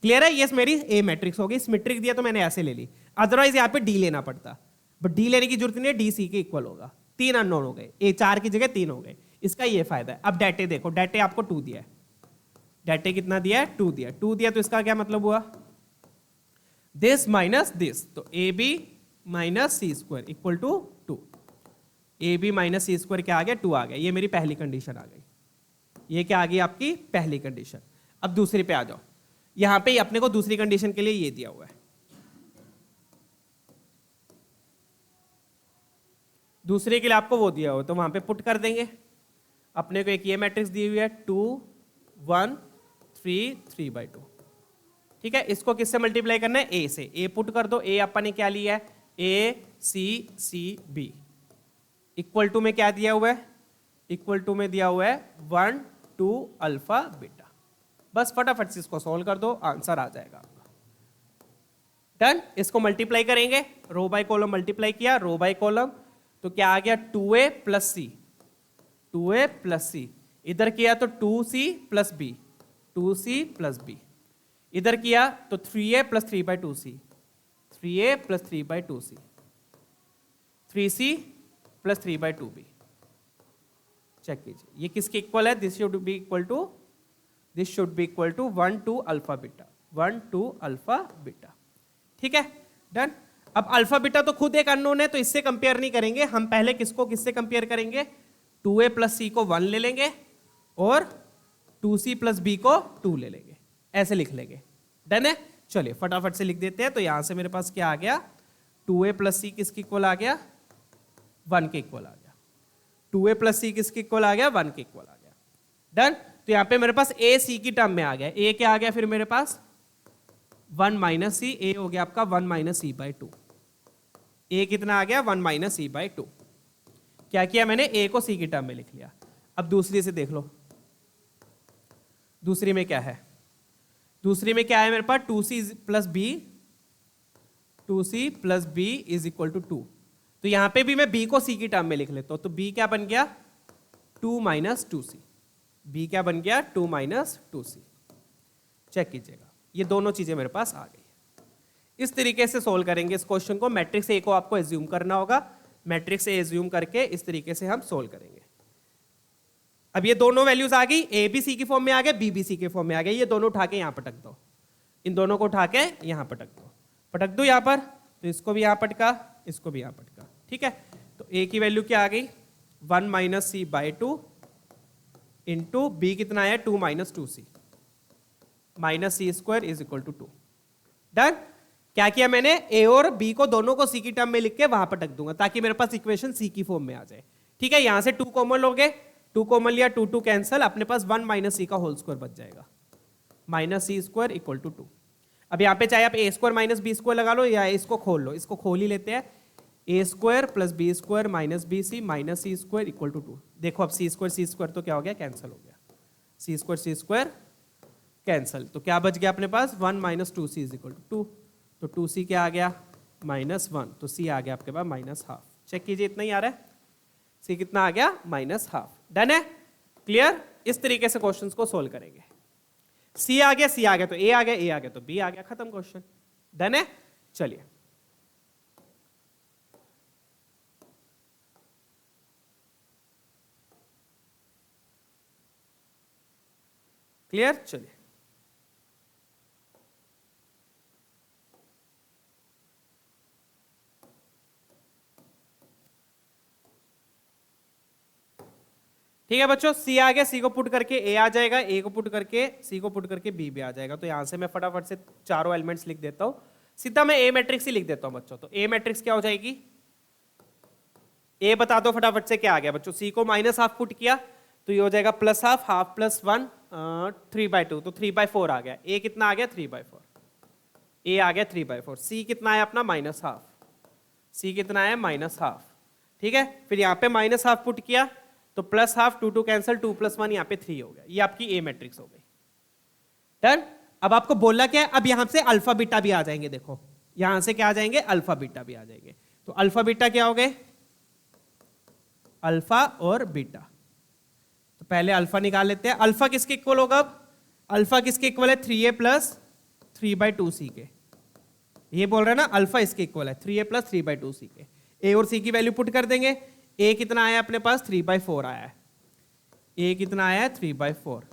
क्लियर है? ये मेरी ए मैट्रिक्स होगी। सिमेट्रिक दिया तो मैंने ऐसे ले ली, अदरवाइज यहाँ पे डी लेना पड़ता, बट डी लेने की जरूरत नहीं है, डी सी के इक्वल होगा। 3 अननोन हो गए, ए 4 की जगह 3 हो गए। इसका ये फायदा है। अब डेटे देखो, डेटे आपको 2 दिया है, डेटे कितना दिया है? 2 दिया। 2 दिया तो इसका क्या मतलब हुआ? दिस माइनस दिस, तो A B minus C square equal to 2। A B minus C square क्या आ गया? 2 आ गया। ये मेरी पहली कंडीशन आ गई, ये क्या आ गई आपकी पहली कंडीशन। अब दूसरी पे आ जाओ, यहां पे अपने को दूसरी कंडीशन के लिए ये दिया हुआ है, दूसरे के लिए आपको वो दिया हुआ, तो वहां पे पुट कर देंगे। अपने को एक ये मैट्रिक्स दी हुई है 2 1 3 3/2, ठीक है। इसको किससे मल्टीप्लाई करना है, ए से। ए पुट कर दो, ए अपन ने क्या लिया है, ए सी सी बी इक्वल टू में क्या दिया हुआ है, इक्वल टू में दिया हुआ है 1 2 अल्फा बीटा। बस फटाफट से इसको सॉल्व कर दो, आंसर आ जाएगा आपका। डन। इसको मल्टीप्लाई करेंगे, रो बाय कॉलम मल्टीप्लाई किया, रो बाय कॉलम, तो क्या आ गया 2a प्लस सी, 2a प्लस सी। इधर किया तो 2c plus B, 2c plus B. इधर किया तो 3a plus 3/2c, 3a plus 3/2c, 3c plus 3/2b। Check कीजिए ये किसके इक्वल है, this should be equal to, this should be equal to 1 2 alpha beta, 1 2 alpha beta, ठीक है। Done. अब अल्फा बीटा तो खुद एक अननोन है, तो इससे कंपेयर नहीं करेंगे हम, पहले किसको किससे कंपेयर करेंगे, 2a प्लस सी को 1 ले लेंगे और 2c प्लस बी को 2 ले लेंगे, ऐसे लिख लेंगे। डन है। चलिए फटाफट से लिख देते हैं। तो यहां से मेरे पास क्या आ गया, 2a प्लस सी किसके इक्वल आ गया, 1 के इक्वल आ गया। 2a प्लस सी किसके इक्वल आ गया, 1 के इक्वल आ गया। डन। तो यहां पे मेरे पास a c की टर्म में आ गया, a क्या आ गया फिर मेरे पास 1 माइनस सी, a हो गया आपका 1 माइनस सी बाई 2। a कितना आ गया 1 माइनस सी बाई 2। क्या किया मैंने, a को c की टर्म में लिख लिया। अब दूसरी से देख लो, दूसरी में क्या है, दूसरी में क्या है मेरे पास 2c plus B, 2c plus B is equal to 2। तो यहां पे भी मैं b को c की टर्म में लिख लेता हूं, तो b क्या बन गया 2 माइनस 2c, b क्या बन गया 2 माइनस 2c। चेक कीजिएगा ये दोनों चीजें मेरे पास आ गई। इस तरीके से सोल्व करेंगे इस क्वेश्चन को। मैट्रिक्स ए को आपको एज्यूम करना होगा, मैट्रिक्स ए एज्यूम करके इस तरीके से हम सोल्व करेंगे। अब ये दोनों वैल्यूज आ गई, ए बी सी की फॉर्म में आ गए, बी बी सी के फॉर्म में आ गए। ये दोनों उठा के यहां पटक दो, इन दोनों को उठा के यहां पटक दो, पटक दो यहां पर, तो इसको भी यहां पटका, इसको भी यहां पटका, ठीक है। तो ए की वैल्यू क्या आ गई 1 minus C by 2 into B कितना है 2 minus 2c minus C square is equal to 2। Done. क्या किया मैंने, ए और बी को दोनों को सी की टर्म में लिख के वहां पटक दूंगा ताकि मेरे पास इक्वेशन सी की फॉर्म में आ जाए, ठीक है। यहां से 2 कॉमन लोगे, 2 कॉमन लिया, 2 2 कैंसल, अपने पास 1 माइनस सी का होल स्क्वायर बच जाएगा, minus C square equal to 2। अब यहां पे चाहे आप A square minus B square लगा लो या इसको खोल लो, इसको खोल ही लेते हैं। A square plus B square minus B C minus C square equal to 2। देखो अब सी स्क्वायर तो क्या हो गया, कैंसिल हो गया, सी स्क्वायर कैंसिल, तो क्या बच गया अपने पास 1 minus 2c is equal to 2। तो 2c क्या आ गया -1, तो c आ गया आपके पास -1/2। चेक कीजिए इतना ही आ रहा है, c कितना आ गया -1/2। डन है, क्लियर। इस तरीके से क्वेश्चंस को सोल्व करेंगे। c आ गया, c आ गया तो a आ गया, a आ गया तो b आ गया, खत्म क्वेश्चन। डन है। चलिए क्लियर। चलिए ठीक है बच्चों, सी आ गया, सी को पुट करके ए आ जाएगा, ए को पुट करके सी को पुट करके बी भी आ जाएगा। तो यहां से मैं फटाफट से चारों एलिमेंट्स लिख देता हूं, सीधा मैं ए मैट्रिक्स ही लिख देता हूं बच्चों। तो ए मैट्रिक्स क्या हो जाएगी, ए बता दो फटाफट से क्या आ गया बच्चों, सी को -1/2 पुट किया तो ये हो जाएगा +1/2, 1/2 + 1 3/2, तो 3/4 आ गया। ए कितना आ गया 3/4, ए आ गया 3/4। सी कितना है अपना -1/2, सी कितना है -1/2, ठीक है। फिर यहाँ पे -1/2 पुट किया तो +1/2, 2 2 कैंसिल, 2 + 1 यहाँ पे 3 हो गया। ये आपकी ए मैट्रिक्स हो गई। डन। अब आपको बोला क्या है, अब यहां से अल्फा बीटा भी आ जाएंगे। देखो यहां से क्या आ जाएंगे, अल्फा बीटा भी आ जाएंगे। तो अल्फा बीटा क्या हो गए, अल्फा और बीटा। तो पहले अल्फा निकाल लेते हैं। अल्फा किसके इक्वल होगा, अब अल्फा किसके इक्वल है 3a + 3/2c के। ये बोल रहा है ना अल्फा इसके इक्वल है 3a + 3/2c के। ए और सी की वैल्यू पुट कर देंगे। ए कितना आया अपने पास 3/4 आया है, ए कितना आया है 3/4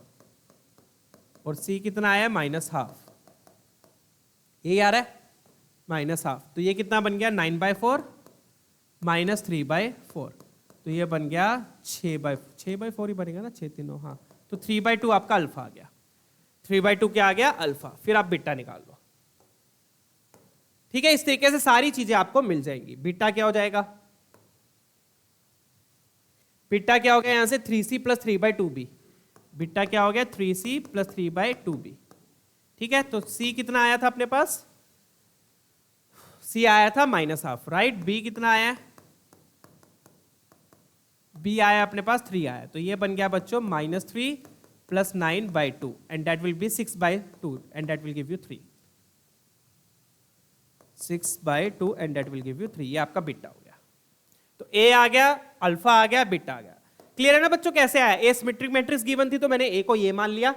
और सी कितना आया है -1/2। ये आ रहा है -1/2, तो ये कितना बन गया 9/4 -3/4, तो ये बन गया 6/4 ही बनेगा ना, 6 3 हाँ तो 3/2 आपका अल्फा आ गया, 3/2 क्या आ गया? अल्फा। फिर आप बीटा निकाल लो। ठीक है, इस तरीके से सारी चीजें आपको मिल जाएंगी। बीटा क्या हो जाएगा? बीटा क्या हो गया यहां से? 3c plus 3/2b। बीटा क्या हो गया? 3c plus 3/2b। ठीक है, तो c कितना आया था अपने पास? c आया था -हाफ, राइट। b कितना आया? b आया अपने पास 3 आया, तो ये बन गया बच्चों -3 plus 9/2 and that will B 6/2 and that will give you 3। 6/2 and that will give you 3। ये आपका बीटा हो गया। तो a आ गया, अल्फा आ गया, बीटा आ गया। क्लियर है ना बच्चों? कैसे आया? ए सिमेट्रिक मैट्रिक्स गिवन थी तो मैंने a को ये मान लिया,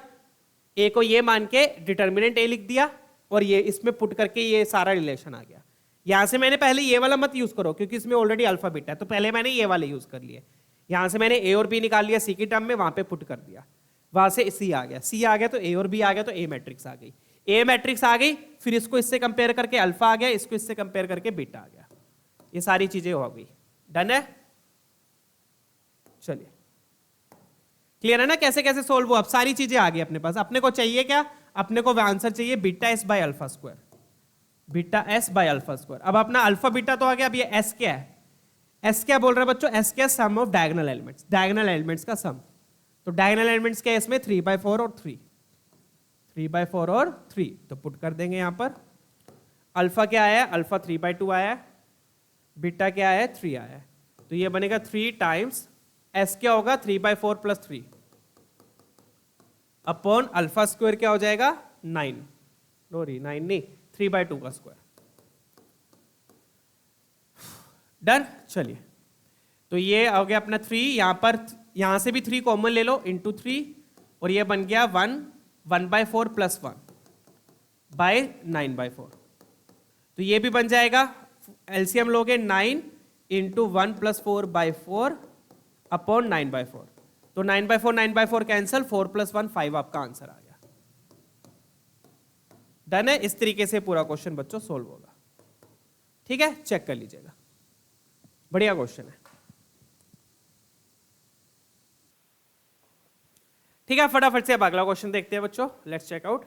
a को ये मान के डिटर्मिनेंट a लिख दिया और ये इसमें पुट करके ये सारा रिलेशन आ गया। यहां से मैंने पहले ये वाला मत यूज करो क्योंकि इसमें ऑलरेडी अल्फा बीटा है, तो पहले मैंने ये वाले यूज कर लिए। यहां से मैंने a और b निकाल लिया c की टर्म में, वहां पे पुट कर दिया, वहां से c आ गया, c आ गया तो a और b आ गया, तो a मैट्रिक्स आ गई, a मैट्रिक्स आ गई। फिर इसको इससे कंपेयर करके अल्फा आ गया, इसको इससे कंपेयर करके बीटा आ गया। ये सारी चीजें हो गई। डन है? चलिए, क्लियर है ना कैसे कैसे सोल्व हुआ? अब सारी चीजें आ गई अपने पास। अपने को चाहिए क्या? अपने को आंसर चाहिए beta s by alpha square, beta s by alpha square. अब अपना अल्फा बीटा तो आ गया, अब ये s क्या है? s क्या बोल रहे हैं बच्चों? s क्या? Sum of diagonal elements, diagonal elements का सम। तो डायगोनल एलिमेंट्स क्या है इसमें? 3/4 और 3, 3/4 और 3, तो पुट कर देंगे यहां पर। अल्फा क्या आया? अल्फा 3/2 आया, बीटा क्या आया? 3 आया, तो ये बनेगा 3 टाइम्स s क्या होगा? 3/4 प्लस 3 अपॉन अल्फा स्क्वायर क्या हो जाएगा? 9, सॉरी 9 नहीं, 3/2 का स्क्वायर। डन। चलिए, तो ये हो गया अपना 3, यहां पर यहां से भी 3 कॉमन ले लो, इंटू 3, और ये बन गया 1/4 प्लस 1 बाय 9/4। तो ये भी बन जाएगा, एलसीएम लोगे 9 इंटू 1 प्लस 4/4 अपॉन 9/4, तो 9/4 कैंसल, 4 + 1 5 आपका आंसर आ गया। डन है? इस तरीके से पूरा क्वेश्चन बच्चों सोल्व होगा। ठीक है, चेक कर लीजिएगा, बढ़िया क्वेश्चन है। ठीक है, फटाफट से अब अगला क्वेश्चन देखते हैं बच्चों, लेट्स चेक आउट।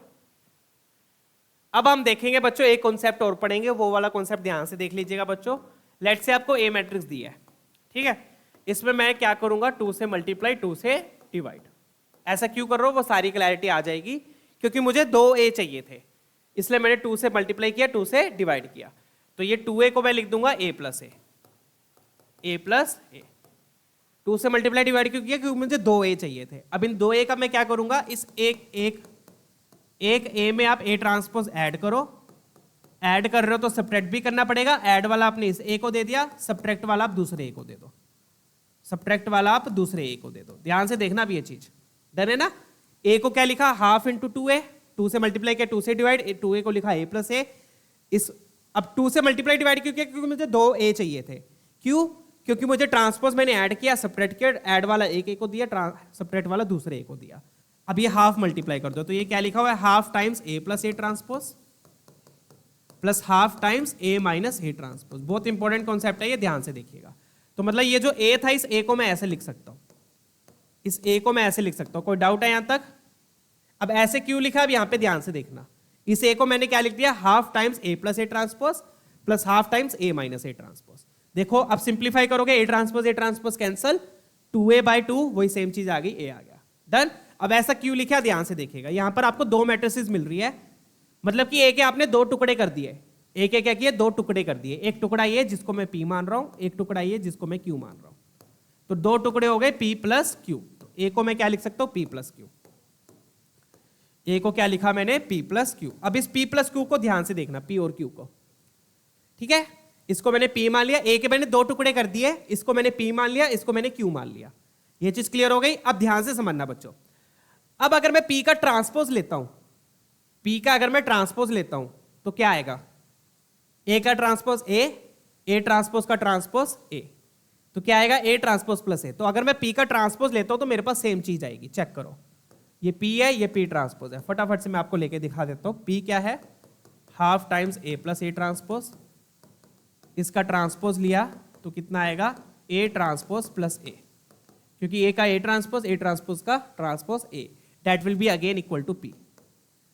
अब हम देखेंगे बच्चों एक कॉन्सेप्ट और पढ़ेंगे, वो वाला कॉन्सेप्ट ध्यान से देख लीजिएगा बच्चों। लेट्स से आपको ए मैट्रिक्स दिया है, ठीक है, इसमें मैं क्या करूंगा? 2 से मल्टीप्लाई, 2 से डिवाइड। ऐसा क्यों कर रहा हूं? वो सारी क्लैरिटी आ जाएगी, क्योंकि मुझे 2a चाहिए थे, इसलिए मैंने 2 से मल्टीप्लाई किया, 2 से डिवाइड किया। तो ये 2a को मैं लिख दूंगा a प्लस a। 2 से मल्टीप्लाई डिवाइड क्यों किया? क्योंकि मुझे 2a चाहिए थे। अब इन 2a का मैं क्या करूंगा? इस एक a में आप a ट्रांसपोज ऐड करो, ऐड कर रहे हो तो सब्ट्रैक्ट भी करना पड़ेगा। ऐड वाला आपने इस a को दे दिया, सब्ट्रैक्ट वाला आप दूसरे a को दे दो, सब्ट्रैक्ट वाला आप दूसरे a को दे दो। ध्यान से देखना भी ये चीज। डन है ना? a को क्या लिखा? हाफ इंटू 2a, 2 से मल्टीप्लाई किया, 2 से डिवाइड, 2a को लिखा a प्लस a। इस अब 2 से मल्टीप्लाई डिवाइड क्यों किया? क्योंकि मुझे 2a चाहिए थे। क्यों? क्योंकि मुझे ट्रांसपोज मैंने ऐड किया, सब्ट्रैक्ट किया, ऐड वाला एक a को दिया, सब्ट्रैक्ट वाला दूसरे a को दिया। अब ये हाफ मल्टीप्लाई कर दो, तो ये क्या लिखा हुआ है? Half times a plus a transpose plus half times a minus a transpose. बहुत इंपॉर्टेंट कॉन्सेप्ट है ये, ध्यान से देखिएगा। तो मतलब ये जो a था, इस a को मैं ऐसे लिख सकता हूं, इस a को मैं ऐसे लिख सकता हूं। कोई डाउट है यहां तक? अब ऐसे क्यों लिखा? अब यहां पे ध्यान से देखना, इस a को मैंने क्या लिख दिया? Half times a plus a transpose plus half times a minus a transpose. देखो अब सिंप्लीफाई करोगे, a ट्रांसपोज कैंसल, 2a/2 वही सेम चीज आ गई, a आ गया। डन। अब ऐसा क्यों लिखा? ध्यान से देखिएगा, यहां पर आपको 2 मैट्रिसेस मिल रही है, मतलब कि a के आपने 2 टुकड़े कर दिए। a के क्या किए? 2 टुकड़े कर दिए। एक टुकड़ा ये जिसको मैं p मान रहा हूं, एक टुकड़ा ये जिसको मैं q मान रहा हूं, तो 2 टुकड़े हो गए p प्लस q। तो a को मैं क्या लिख सकता हूं? p plus q। a को क्या लिखा मैंने? p plus q। अब इस p प्लस q को ध्यान से देखना, p और q को, ठीक है, इसको मैंने p मान लिया, a के मैंने 2 टुकड़े कर दिए, इसको मैंने p मान लिया, इसको मैंने q मान लिया। ये चीज क्लियर हो गई? अब ध्यान से समझना बच्चों। अब अगर मैं p का ट्रांसपोज लेता हूं, p का अगर मैं ट्रांसपोज लेता हूं तो क्या आएगा? a का ट्रांसपोज a ट्रांसपोज का ट्रांसपोज a, तो क्या आएगा? a transpose plus a। तो अगर मैं p का ट्रांसपोज लेता हूं तो मेरे पास सेम चीज आएगी। चेक करो, ये p है, ये p ट्रांसपोज है। फटाफट से मैं आपको लेके दिखा देता हूं। p क्या है? Half times a plus a transpose, इसका ट्रांसपोज लिया तो कितना आएगा? a transpose plus a। क्योंकि ए का ए ट्रांसपोज का transpose A, that will be again equal to P,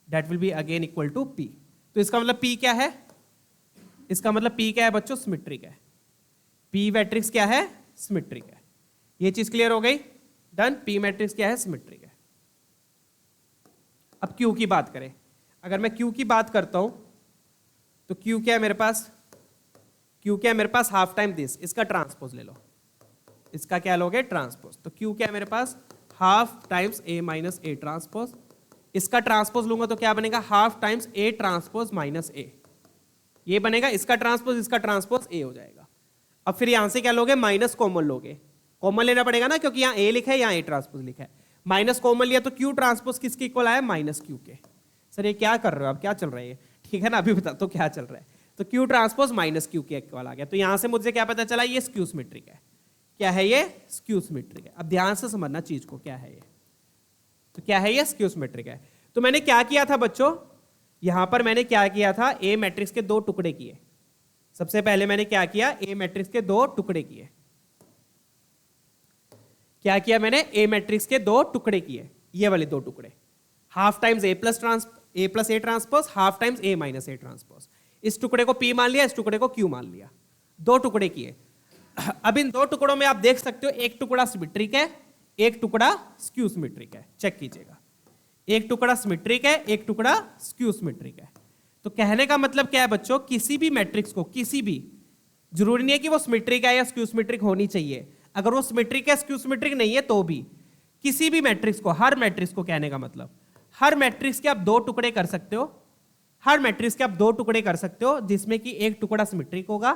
that will be again equal to P. तो इसका मतलब पी क्या है, इसका मतलब पी क्या है बच्चों, सिमेट्रिक है। पी मैट्रिक्स क्या है, सिमेट्रिक है। ये चीज क्लियर हो गई, डन। पी मैट्रिक्स क्या है, सिमेट्रिक है। अब क्यू की बात करें, अगर मैं क्यू की बात करता हूं तो क्यू क्या है मेरे पास, क्यू क्या है मेरे पास, हाफ टाइम दिस, इसका ट्रांसपोज ले लो, इसका क्या लोगे, ट्रांसपोज। तो क्यू क्या है मेरे पास, half times A minus A transpose. इसका ट्रांसपोज लूंगा तो क्या बनेगा, half times A transpose minus A, ये बनेगा। इसका ट्रांसपोज ए हो जाएगा। अब फिर यहां से क्या लोगे, माइनस कॉमन लोगे, कॉमन लेना पड़ेगा ना, क्योंकि यहां ए लिखा है, यहां ए ट्रांसपोज लिखा है। माइनस कॉमन लिया तो क्यू ट्रांसपोज किसके इक्वल आया, माइनस क्यू के। सर ये क्या कर रहे हो आप, क्या चल रहा है ये, ठीक है ना, अभी बता तो क्या चल रहा है। तो क्यू ट्रांसपोज माइनस क्यू के इक्वल आ गया। तो यहां से मुझे क्या पता चला, ये स्क्यू सिमेट्रिक है। क्या है ये, स्क्यू सिमेट्रिक है। अब ध्यान से समझना चीज को, क्या है ये, तो क्या है ये, स्क्यू सिमेट्रिक है। तो मैंने क्या किया था बच्चों, यहां पर मैंने क्या किया था, ए मैट्रिक्स के दो टुकड़े किए। सबसे पहले मैंने क्या किया, ए मैट्रिक्स के दो टुकड़े किए। क्या किया मैंने, ए मैट्रिक्स के दो टुकड़े किए, ये वाले दो टुकड़े, half times A plus A transpose, half times A minus A transpose. इस टुकड़े को पी मान लिया, इस टुकड़े को क्यू मान लिया, दो टुकड़े किए। अब इन दो टुकड़ों में आप देख सकते हो, एक टुकड़ा सिमेट्रिक है, एक टुकड़ा स्क्यू सिमेट्रिक है। चेक कीजिएगा, एक टुकड़ा सिमेट्रिक है, एक टुकड़ा स्क्यू सिमेट्रिक है। तो कहने का मतलब क्या है बच्चों, किसी भी मैट्रिक्स को, किसी भी, जरूरी नहीं है कि वो सिमेट्रिक है या स्क्यू सिमेट्रिक होनी चाहिए, अगर वो सिमेट्रिक है, स्क्यू सिमेट्रिक नहीं है तो भी, किसी भी मैट्रिक्स को, हर मैट्रिक्स को, कहने का मतलब हर मैट्रिक्स के आप दो टुकड़े कर सकते हो, हर मैट्रिक्स के आप दो टुकड़े कर सकते हो, जिसमें कि एक टुकड़ा सिमेट्रिक होगा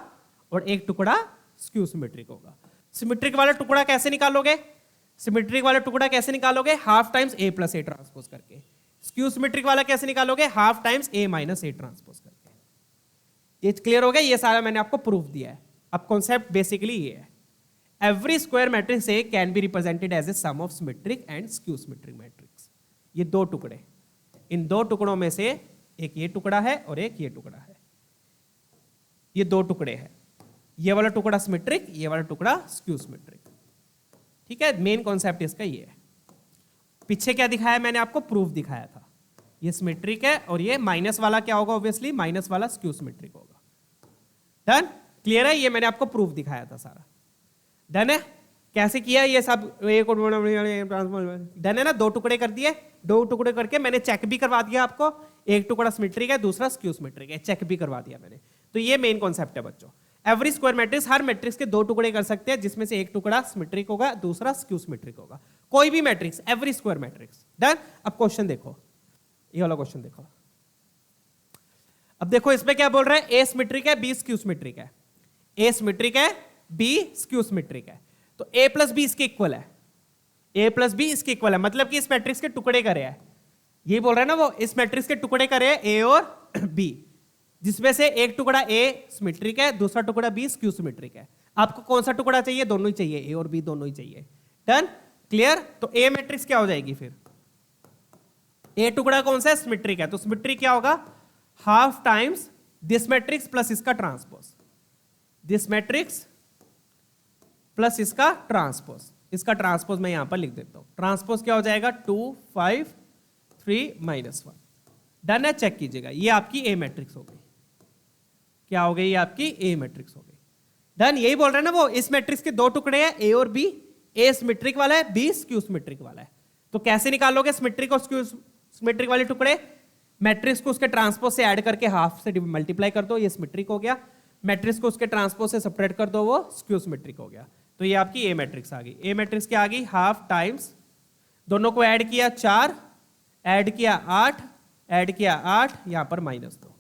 और एक टुकड़ा स्क्यू सिमेट्रिक होगा। सिमेट्रिक वाला टुकड़ा कैसे निकालोगे, सिमेट्रिक वाला टुकड़ा कैसे निकालोगे, half times A plus A transpose करके। स्क्यू सिमेट्रिक वाला कैसे निकालोगे, half times A minus A transpose करके। ये क्लियर हो गया, ये सारा मैंने आपको प्रूफ दिया है। अब कॉन्सेप्ट बेसिकली ये है, every square matrix A can be represented as a sum of symmetric and skew symmetric matrix. ये दो टुकड़े, इन दो टुकड़ों में से एक ये टुकड़ा है और एक ये टुकड़ा है, ये दो टुकड़े हैं, ये वाला टुकड़ा सिमेट्रिक, ये वाला टुकड़ा स्क्यू सिमेट्रिक। ठीक है, मेन कॉन्सेप्ट इसका ये है। पीछे क्या दिखाया मैंने आपको, प्रूफ दिखाया था, ये सिमेट्रिक है और ये माइनस वाला क्या होगा, ऑब्वियसली माइनस वाला स्क्यू सिमेट्रिक होगा। डन, क्लियर है, ये मैंने आपको प्रूफ दिखाया था सारा। डन है, कैसे किया ये सब, डन है ना, दो टुकड़े कर दिए, दो टुकड़े करके मैंने चेक भी करवा दिया आपको, एक टुकड़ा सिमेट्रिक है, दूसरा स्क्यू सिमेट्रिक है, चेक भी करवा दिया मैंने। तो ये मेन कॉन्सेप्ट है बच्चों। एवरी स्क्वायर मैट्रिक्स, हर मैट्रिक्स के दो टुकड़े कर सकते हैं, जिसमें से एक टुकड़ा सिमेट्रिक होगा, दूसरा स्क्यू सिमेट्रिक होगा। कोई भी matrix, every square matrix. Done. अब क्वेश्चन देखो, ये वाला क्वेश्चन देखो। अब देखो इसमें क्या बोल रहा है, ए सिमेट्रिक है, बी स्क्यू सिमेट्रिक है। ए सिमेट्रिक है, बी स्क्यू सिमेट्रिक है, तो ए प्लस बी इसके इक्वल है, ए प्लस बी इसके इक्वल है, मतलब कि इस मैट्रिक्स के टुकड़े करे हैं, ये बोल रहा है ना वो, इस मैट्रिक्स के टुकड़े करे हैं ए और बी, जिसमें से एक टुकड़ा ए सिमेट्रिक है, दूसरा टुकड़ा बी स्क्यू सिमेट्रिक है। आपको कौन सा टुकड़ा चाहिए, दोनों ही चाहिए, ए और बी दोनों ही चाहिए। Done, clear. तो ए मैट्रिक्स क्या हो जाएगी फिर, ए टुकड़ा कौन सा है, सिमेट्रिक है, तो सिमेट्रिक क्या होगा, half times this matrix plus इसका ट्रांसपोज, दिस मैट्रिक्स प्लस इसका ट्रांसपोज। इसका ट्रांसपोज मैं यहां पर लिख देता हूं, ट्रांसपोज क्या हो जाएगा, 2 5 3 -1। डन है, चेक कीजिएगा, ये आपकी ए मैट्रिक्स हो गई। क्या हो गई, ये आपकी ए मैट्रिक्स हो गई। डन, यही बोल रहे हैं ना वो, इस मैट्रिक्स के दो टुकड़े हैं, ए और बी, ए सिमेट्रिक वाला है, बी स्क्यू सिमेट्रिक वाला है। तो कैसे निकालोगे सिमेट्रिक और स्क्यू सिमेट्रिक वाले टुकड़े, मैट्रिक्स को उसके ट्रांसपोज से ऐड करके हाफ से मल्टीप्लाई कर दो, ये सिमेट्रिक हो गया, मैट्रिक्स को उसके ट्रांसपोज से सब्ट्रैक्ट कर दो, वो स्क्यू सिमेट्रिक हो गया। तो ये आपकी ए मैट्रिक्स आ गई। ए मैट्रिक्स क्या आ गई, हाफ टाइम्स, दोनों को ऐड किया 4, ऐड किया 8, ऐड किया 8, यहां पर -2,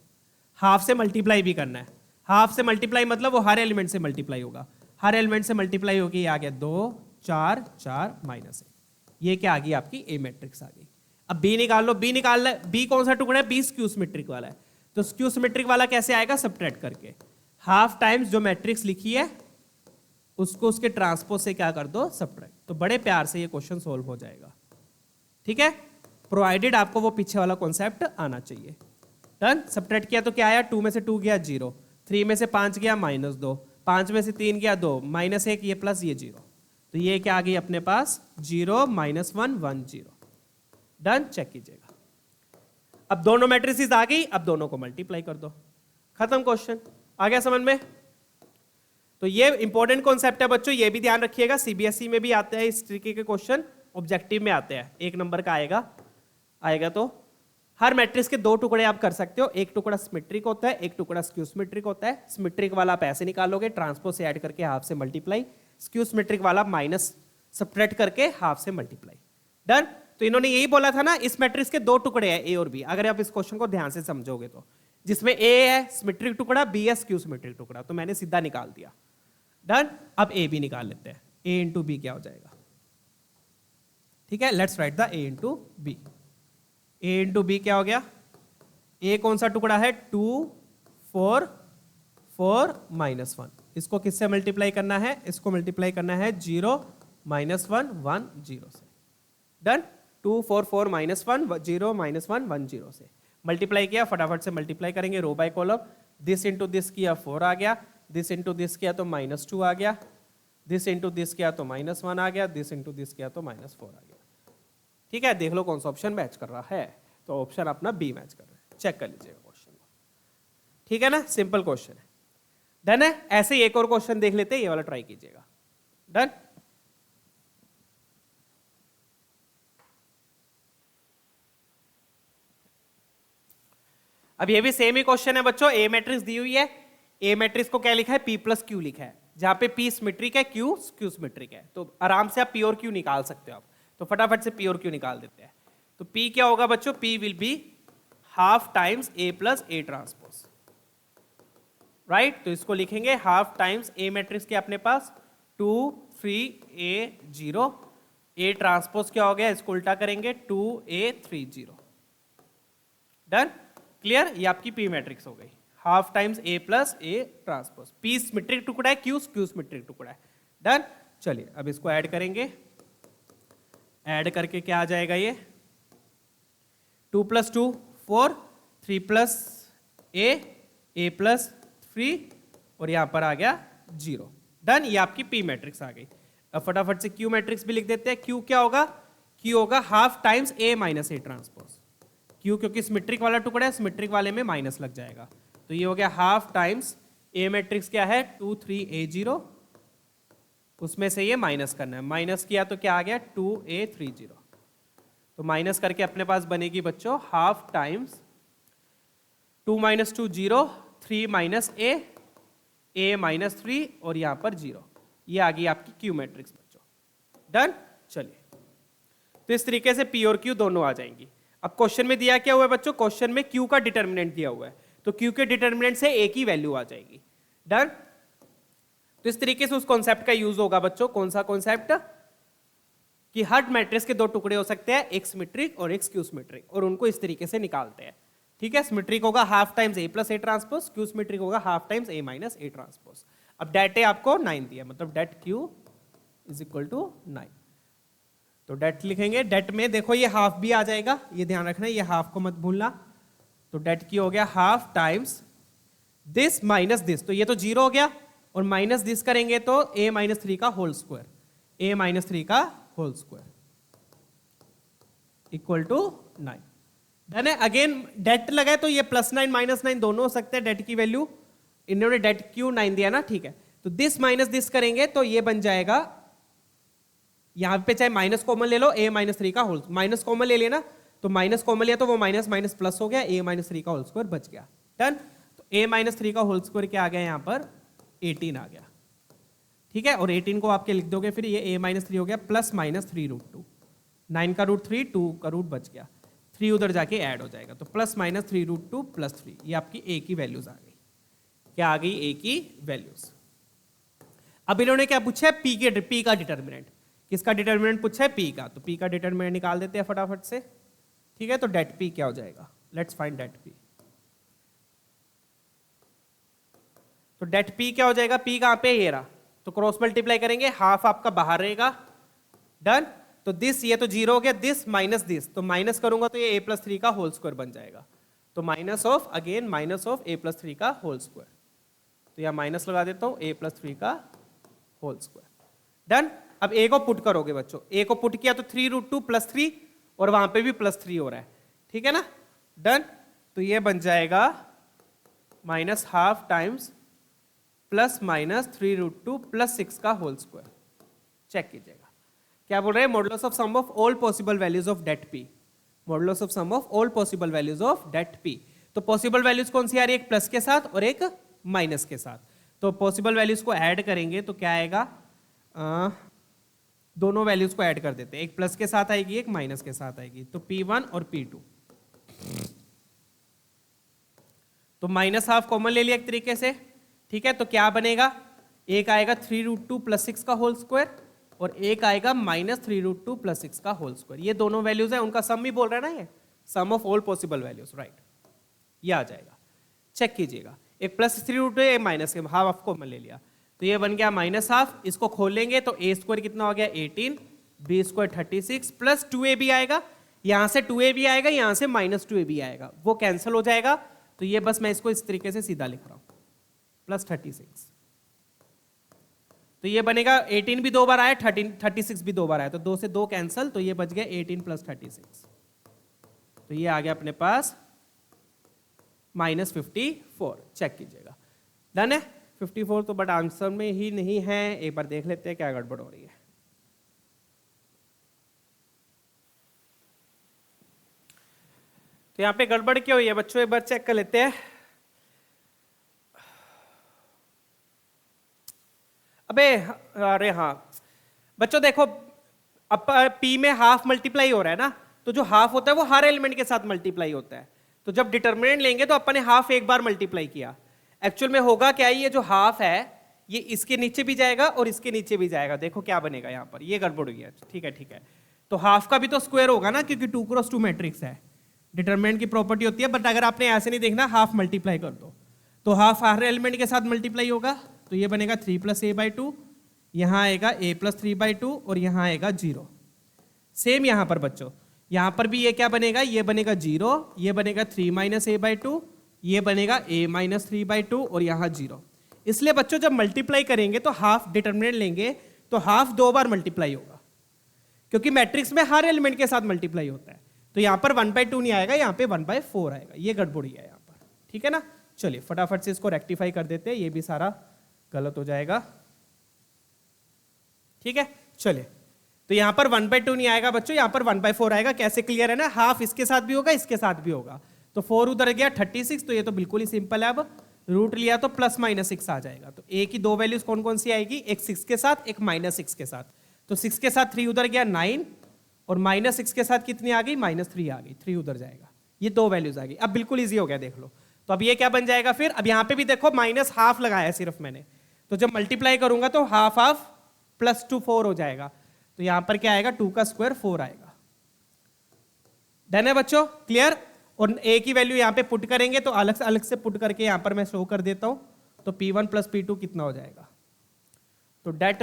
हाफ से मल्टीप्लाई भी करना है, हाफ से मल्टीप्लाई मतलब वो हर एलिमेंट से मल्टीप्लाई होगा, हर एलिमेंट से मल्टीप्लाई होगी, ये आ गया 2 4 4 -1, ये क्या आ गई आपकी ए मैट्रिक्स आ गई। अब बी निकाल लो, बी निकालना है, बी कौन सा टुकड़ा है, बी स्क्यू सिमेट्रिक वाला है, तो स्क्यू सिमेट्रिक वाला कैसे आएगा, सब्ट्रैक्ट करके, हाफ टाइम्स जो मैट्रिक्स लिखी है उसको उसके ट्रांसपोज से क्या कर दो, सब्ट्रैक्ट। तो बड़े प्यार से ये क्वेश्चन सोल्व हो जाएगा। ठीक है, प्रोवाइडेड आपको वो पीछे वाला कॉन्सेप्ट आना चाहिए। डन, सब्ट्रैक्ट किया तो क्या आया, 2 में से 2 गया 0, 3 में से 5 गया -2, 5 में से 3 गया 2, -1, ये प्लस ये 0, तो ये क्या आ गई अपने पास 0 -1 1 0। डन, चेक कीजिएगा। अब दोनों मैट्रिसेस आ गई, अब दोनों को मल्टीप्लाई कर दो, खत्म क्वेश्चन। आ गया समझ में? तो ये इंपॉर्टेंट कॉन्सेप्ट है बच्चों, ये भी ध्यान रखिएगा, सीबीएसई में भी आते हैं इस तरीके के क्वेश्चन, ऑब्जेक्टिव में आते हैं, 1 नंबर का आएगा। तो हर मैट्रिक्स के 2 टुकड़े आप कर सकते हो, एक टुकड़ा सिमेट्रिक होता है, एक टुकड़ा स्क्यू सिमेट्रिक होता है। सिमेट्रिक वाला आप ऐसे निकालोगे, ट्रांसपोज से ऐड करके हाफ से मल्टीप्लाई, स्क्यू सिमेट्रिक वाला माइनस सब्ट्रैक्ट करके हाफ से मल्टीप्लाई। डन। तो इन्होंने यही बोला था ना, इस मैट्रिक्स के 2 टुकड़े हैं, ए और बी, अगर आप इस क्वेश्चन को ध्यान से समझोगे तो, जिसमें ए है सिमेट्रिक टुकड़ा, बी है स्क्यू सिमेट्रिक टुकड़ा, तो मैंने सीधा निकाल दिया। डन। अब ए बी निकाल लेते हैं, ए इंटू बी क्या हो जाएगा? ठीक है, let's write the A into B. A into B क्या हो गया? ए कौन सा टुकड़ा है? 2 4 4 -1। इसको किससे मल्टीप्लाई करना है? इसको मल्टीप्लाई करना है 0 -1 1 0 से। डन। 2 4 4 -1 0 -1 1 0 से मल्टीप्लाई किया, फटाफट से मल्टीप्लाई करेंगे row by column. This into this किया 4 आ गया, दिस इंटू दिस किया तो -2 आ गया, दिस इंटू दिस किया तो -1 आ गया, दिस इंटू दिस किया तो -4 आ गया। ठीक है, देख लो कौन सा ऑप्शन मैच कर रहा है, तो ऑप्शन अपना बी मैच कर रहा है, चेक कर लीजिएगा क्वेश्चन को। ठीक है ना, सिंपल क्वेश्चन है। डन है। ऐसे ही एक और क्वेश्चन देख लेते हैं, ये वाला ट्राई कीजिएगा। डन। अब ये भी सेम ही क्वेश्चन है बच्चों, ए मैट्रिक्स दी हुई है, ए मैट्रिक्स को क्या लिखा है? P + Q लिखा है, जहां पे P सिमेट्रिक है, Q स्क्यू सिमेट्रिक है, तो आराम से आप P और Q निकाल सकते हो आप। तो फटाफट से P और Q निकाल देते हैं। तो P क्या होगा बच्चों? P will be half times A + A transpose, right. तो इसको लिखेंगे हाफ टाइम्स A मैट्रिक्स के अपने पास 2 3 A 0, A ट्रांसपोज क्या हो गया? इसको उल्टा करेंगे 2 A 3 0। Done, clear? ये आपकी P मैट्रिक्स हो गई, half times A + A transpose. P symmetric टुकड़ा है, Q स्क्यू सिमेट्रिक टुकड़ा है। डन। चलिए अब इसको ऐड करेंगे, ऐड करके क्या आ जाएगा? ये 2 + 2 4, 3 + A + 3 और यहां पर आ गया 0। डन, ये आपकी P मैट्रिक्स आ गई। अब फटाफट से Q मैट्रिक्स भी लिख देते हैं। Q क्या होगा? Q होगा half times A - A transpose. Q क्योंकि सिमेट्रिक वाला टुकड़ा है, सिमेट्रिक वाले में माइनस लग जाएगा, तो ये हो गया हाफ टाइम्स A मैट्रिक्स क्या है? 2 3 A 0, उसमें से ये माइनस करना है, माइनस किया तो क्या आ गया? 2 A 3 0। तो माइनस करके अपने पास बनेगी बच्चों हाफ टाइम्स 2 - 2 0, 3 - A -3 और यहां पर 0। ये आ गई आपकी Q मैट्रिक्स बच्चों। डन। चलिए, तो इस तरीके से P और Q दोनों आ जाएंगी। अब क्वेश्चन में दिया क्या हुआ है बच्चों? क्वेश्चन में Q का डिटर्मिनेंट दिया हुआ है, तो Q के डिटर्मिनेंट से A की वैल्यू आ जाएगी। डन। तो इस तरीके से उस कॉन्सेप्ट का यूज होगा बच्चों। कौन सा कॉन्सेप्ट? कि हर मैट्रिक्स के 2 टुकड़े हो सकते हैं, एक सिमेट्रिक और एक स्क्यू सिमेट्रिक, और उनको इस तरीके से निकालते हैं। ठीक है, सिमेट्रिक होगा half times A + A transpose, skew symmetric होगा half times A - A transpose. अब डेट A आपको 9 दिया, मतलब डेट Q = 9। तो डेट लिखेंगे, डेट में देखो ये हाफ भी आ जाएगा, ये ध्यान रखना, ये हाफ को मत भूलना। तो डेट Q हो गया half times this minus this, तो ये तो 0 हो गया, और माइनस दिस करेंगे तो A - 3 का होल स्क्वायर, A - 3 का होल स्क्वायर = 9। डन है। अगेन डेट लगाए तो ये +9 -9 दोनों हो सकते हैं, डेट की वैल्यू, इन्होंने डेट Q 9 दिया ना, ठीक है। तो दिस माइनस दिस करेंगे तो ये बन जाएगा, यहां पे चाहे माइनस कॉमन ले लो, A - 3 का होल, माइनस कॉमन ले लेना, तो माइनस कॉमन लिया तो वो माइनस माइनस प्लस हो गया, A - 3 का होल स्क्वायर बच गया। डन। तो A - 3 का होल स्क्वायर क्या आ गया? यहां पर 18 आ गया। ठीक है, और 18 को आपके लिख दोगे, फिर ये A - 3 हो गया +-3√2, 9 का रूट 3, 2 का रूट बच गया, 3 उधर जाके ऐड हो जाएगा, तो +-3√2 + 3, ये आपकी A की वैल्यूज आ गई। क्या आ गई? A की वैल्यूज। अब इन्होंने क्या पूछा है? P का डिटर्मिनेंट। किसका डिटर्मिनेंट पूछा है? P का। तो P का डिटर्मिनेंट निकाल देते हैं फटाफट से। ठीक है, तो डेट P क्या हो जाएगा? Let's find det P। तो डेट P क्या हो जाएगा? P कहां पे? ये रहा, तो क्रॉस मल्टीप्लाई करेंगे, हाफ आपका बाहर रहेगा। डन। तो दिस, ये तो 0 हो गया, दिस माइनस दिस, तो माइनस करूंगा तो ये A + 3 का होल स्क्वायर बन जाएगा, तो minus of again minus of A + 3 का होल स्क्वायर, तो यहां माइनस लगा देता हूं A + 3 का होल स्क्वायर। डन। अब ए को पुट करोगे बच्चों, ए को पुट किया तो 3√2 + 3 और वहां पे भी +3 हो रहा है, ठीक है ना, डन। तो ये बन जाएगा -½ टाइम्स +-3√2 + 6 का होल स्क्वायर। चेक कीजिएगा क्या बोल रहे हैं, modulus of sum of all possible values of det P, modulus of sum of all possible values of det P. तो पॉसिबल वैल्यूज कौन सी आ रही है, एक प्लस के साथ और एक माइनस के साथ। तो पॉसिबल वैल्यूज को ऐड करेंगे तो क्या आएगा, दोनों वैल्यूज को ऐड कर देते हैं, एक प्लस के साथ आएगी एक माइनस के साथ आएगी, तो P1 और P2। तो -½ कॉमन ले लिया एक तरीके से, ठीक है। तो क्या बनेगा, एक आएगा 3√2 + 6 का होल स्क्वायर और एक आएगा -3√2 + 6 का होल स्क्वायर। ये दोनों वैल्यूज है, उनका सम ही बोल रहा है ना, ये sum of all possible values, right. ये आ जाएगा, चेक कीजिएगा, एक +3√2 एक माइनस के हाफ कॉमन ले लिया, तो ये बन गया -½ इसको खोलेंगे तो a² कितना हो गया 18, b² 36 + 2ab आएगा, यहां से 2ab आएगा, यहां से -2ab आएगा, वो कैंसिल हो जाएगा। तो ये बस मैं इसको इस तरीके से सीधा लिख रहा हूं, +36। तो ये बनेगा 18 भी 2 बार आया, 36 भी 2 बार आया, तो 2 से 2 कैंसिल, तो ये बच गया 18 + 36। तो ये आ गया अपने पास -54। चेक कीजिएगा, डन है 54। तो बट आंसर में ही नहीं है, एक बार देख लेते हैं क्या गड़बड़ हो रही है। तो यहां पे गड़बड़ क्या हुई है बच्चों, एक बार चेक कर लेते हैं। अबे अरे हाँ बच्चों देखो, अब P में हाफ मल्टीप्लाई हो रहा है ना, तो जो हाफ होता है वो हर एलिमेंट के साथ मल्टीप्लाई होता है। तो जब डिटर्मिनेंट लेंगे तो अपन ने हाफ एक बार मल्टीप्लाई किया, एक्चुअल में होगा क्या, ये जो हाफ है ये इसके नीचे भी जाएगा और इसके नीचे भी जाएगा, देखो क्या बनेगा यहाँ पर, ये गड़बड़ हुई है, ठीक है ठीक है। तो हाफ का भी तो स्क्वायर होगा ना, क्योंकि 2x2 मैट्रिक्स है, डिटरमिनेंट की प्रॉपर्टी होती है। बट अगर आपने ऐसे नहीं देखना, हाफ मल्टीप्लाई कर दो तो हाफ हर एलिमेंट के साथ मल्टीप्लाई होगा, तो ये बनेगा 3 + a/2, यहाँ आएगा a + 3/2 और यहाँ आएगा 0। सेम यहाँ पर बच्चों, यहाँ पर भी ये क्या बनेगा, ये बनेगा 0, ये बनेगा 3 - a/2, ये बनेगा a - 3/2 और यहाँ 0। इसलिए बच्चों जब मल्टीप्लाई करेंगे तो हाफ डिटर्मिनेंट लेंगे तो हाफ 2 बार मल्टीप्लाई होगा, क्योंकि मैट्रिक्स में हर एलिमेंट के साथ मल्टीप्लाई होता है। तो यहाँ पर 1/2 नहीं आएगा, यहाँ पे 1/4 आएगा, ये गड़बड़ी है यहाँ पर, ठीक है ना। चलिए फटाफट से इसको रेक्टिफाई कर देते हैं, ये भी सारा गलत हो जाएगा, ठीक है। चलिए तो यहाँ पर 1/2 नहीं आएगा बच्चों, यहाँ पर 1/4 आएगा। कैसे क्लियर है ना, हाफ इसके साथ भी होगा इसके साथ भी होगा, तो 4 उधर गया 36, तो ये तो बिल्कुल ही सिंपल है। अब रूट लिया तो +-6 आ जाएगा। तो a की 2 वैल्यूज कौन कौन सी आएगी, एक 6 के साथ एक -6 के साथ। तो 6 के साथ 3 उधर गया 9 और -6 के साथ कितनी आ गई, -3 आ गई, 3 उधर जाएगा, ये 2 वैल्यूज आ गई। अब बिल्कुल ईजी हो गया, देख लो। तो अब ये क्या बन जाएगा फिर, अब यहाँ पे भी देखो -½ लगाया सिर्फ मैंने, तो जब मल्टीप्लाई करूंगा तो ½ +2 4 हो जाएगा। तो यहां पर क्या आएगा, 2 का स्क्वायर 4 आएगा। डन है बच्चों, क्लियर। और a की वैल्यू यहां पे पुट करेंगे तो अलग से पुट करके यहां पर मैं शो कर देता हूं। तो P1 + P2 कितना हो जाएगा, तो डेट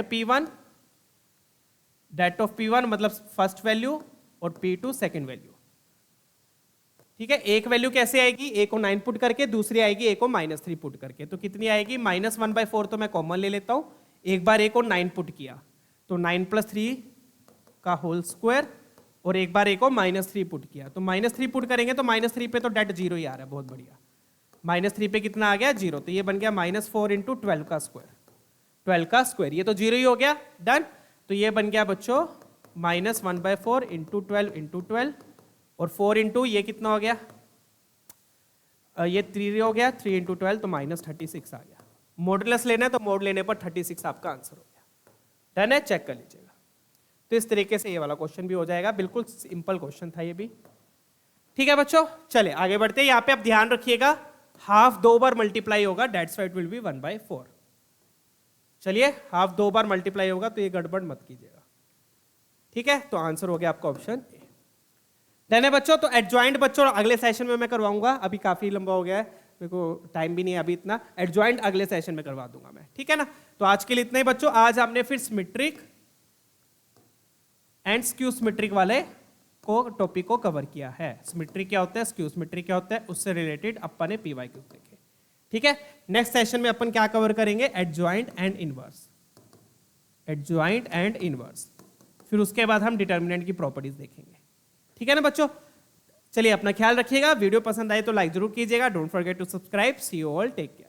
ऑफ P1 मतलब फर्स्ट वैल्यू और P2 सेकंड वैल्यू, ठीक है। एक वैल्यू कैसे आएगी, a को 9 पुट करके, दूसरी आएगी a को -3 पुट करके। तो कितनी आएगी, -1/4 तो मैं कॉमन ले लेता हूं, एक बार a को 9 पुट किया तो 9 + 3 का होल स्क्वायर और एक बार a को -3 पुट किया, तो -3 पुट करेंगे तो -3 पे तो डेट 0 ही आ रहा है, बहुत बढ़िया। -3 पे कितना आ गया, 0, तो ये बन गया -4 × 12 का स्क्वायर, 12 का स्क्वायर, ये तो 0 ही हो गया, डन। तो ये बन गया बच्चों -1/4 × 12 × 12 और 4 इंटू ये कितना हो गया, ये 3 हो गया, 3 × 12 तो -36 आ गया। मॉडुलस लेना है तो मोड लेने पर 36 आपका आंसर हो गया, डन है। चेक कर लीजिएगा। तो इस तरीके से ये वाला क्वेश्चन भी हो जाएगा, बिल्कुल सिंपल क्वेश्चन था ये भी, ठीक है बच्चों। चले आगे बढ़ते हैं। यहाँ पे आप ध्यान रखिएगा, हाफ 2 बार मल्टीप्लाई होगा, that's why it will B 1/4। चलिए हाफ 2 बार मल्टीप्लाई होगा तो ये गड़बड़ मत कीजिएगा, ठीक है। तो आंसर हो गया आपका ऑप्शन ए, डन है बच्चों। तो एडजॉइंट बच्चों अगले सेशन में मैं करवाऊंगा, अभी काफी लंबा हो गया है, मेरे को टाइम भी नहीं है अभी इतना। एडजॉइंट अगले सेशन में करवा दूंगा मैं, ठीक है ना। तो आज के लिए इतना ही बच्चों। आज हमने फिर सिमेट्रिक एंड स्क्यू सिमेट्रिक वाले को टॉपिक को कवर किया है। सिमेट्रिक क्या होता है, स्क्यू सिमेट्रिक क्या होता है, उससे रिलेटेड अपन ने PYQ देखे, ठीक है। नेक्स्ट सेशन में अपन क्या कवर करेंगे, adjoint and inverse. Adjoint and inverse. फिर उसके बाद हम डिटर्मिनेंट की प्रॉपर्टीज देखेंगे। ठीक है ना बच्चों, चलिए अपना ख्याल रखिएगा। वीडियो पसंद आए तो लाइक जरूर कीजिएगा। Don't forget to subscribe. See you all, take care.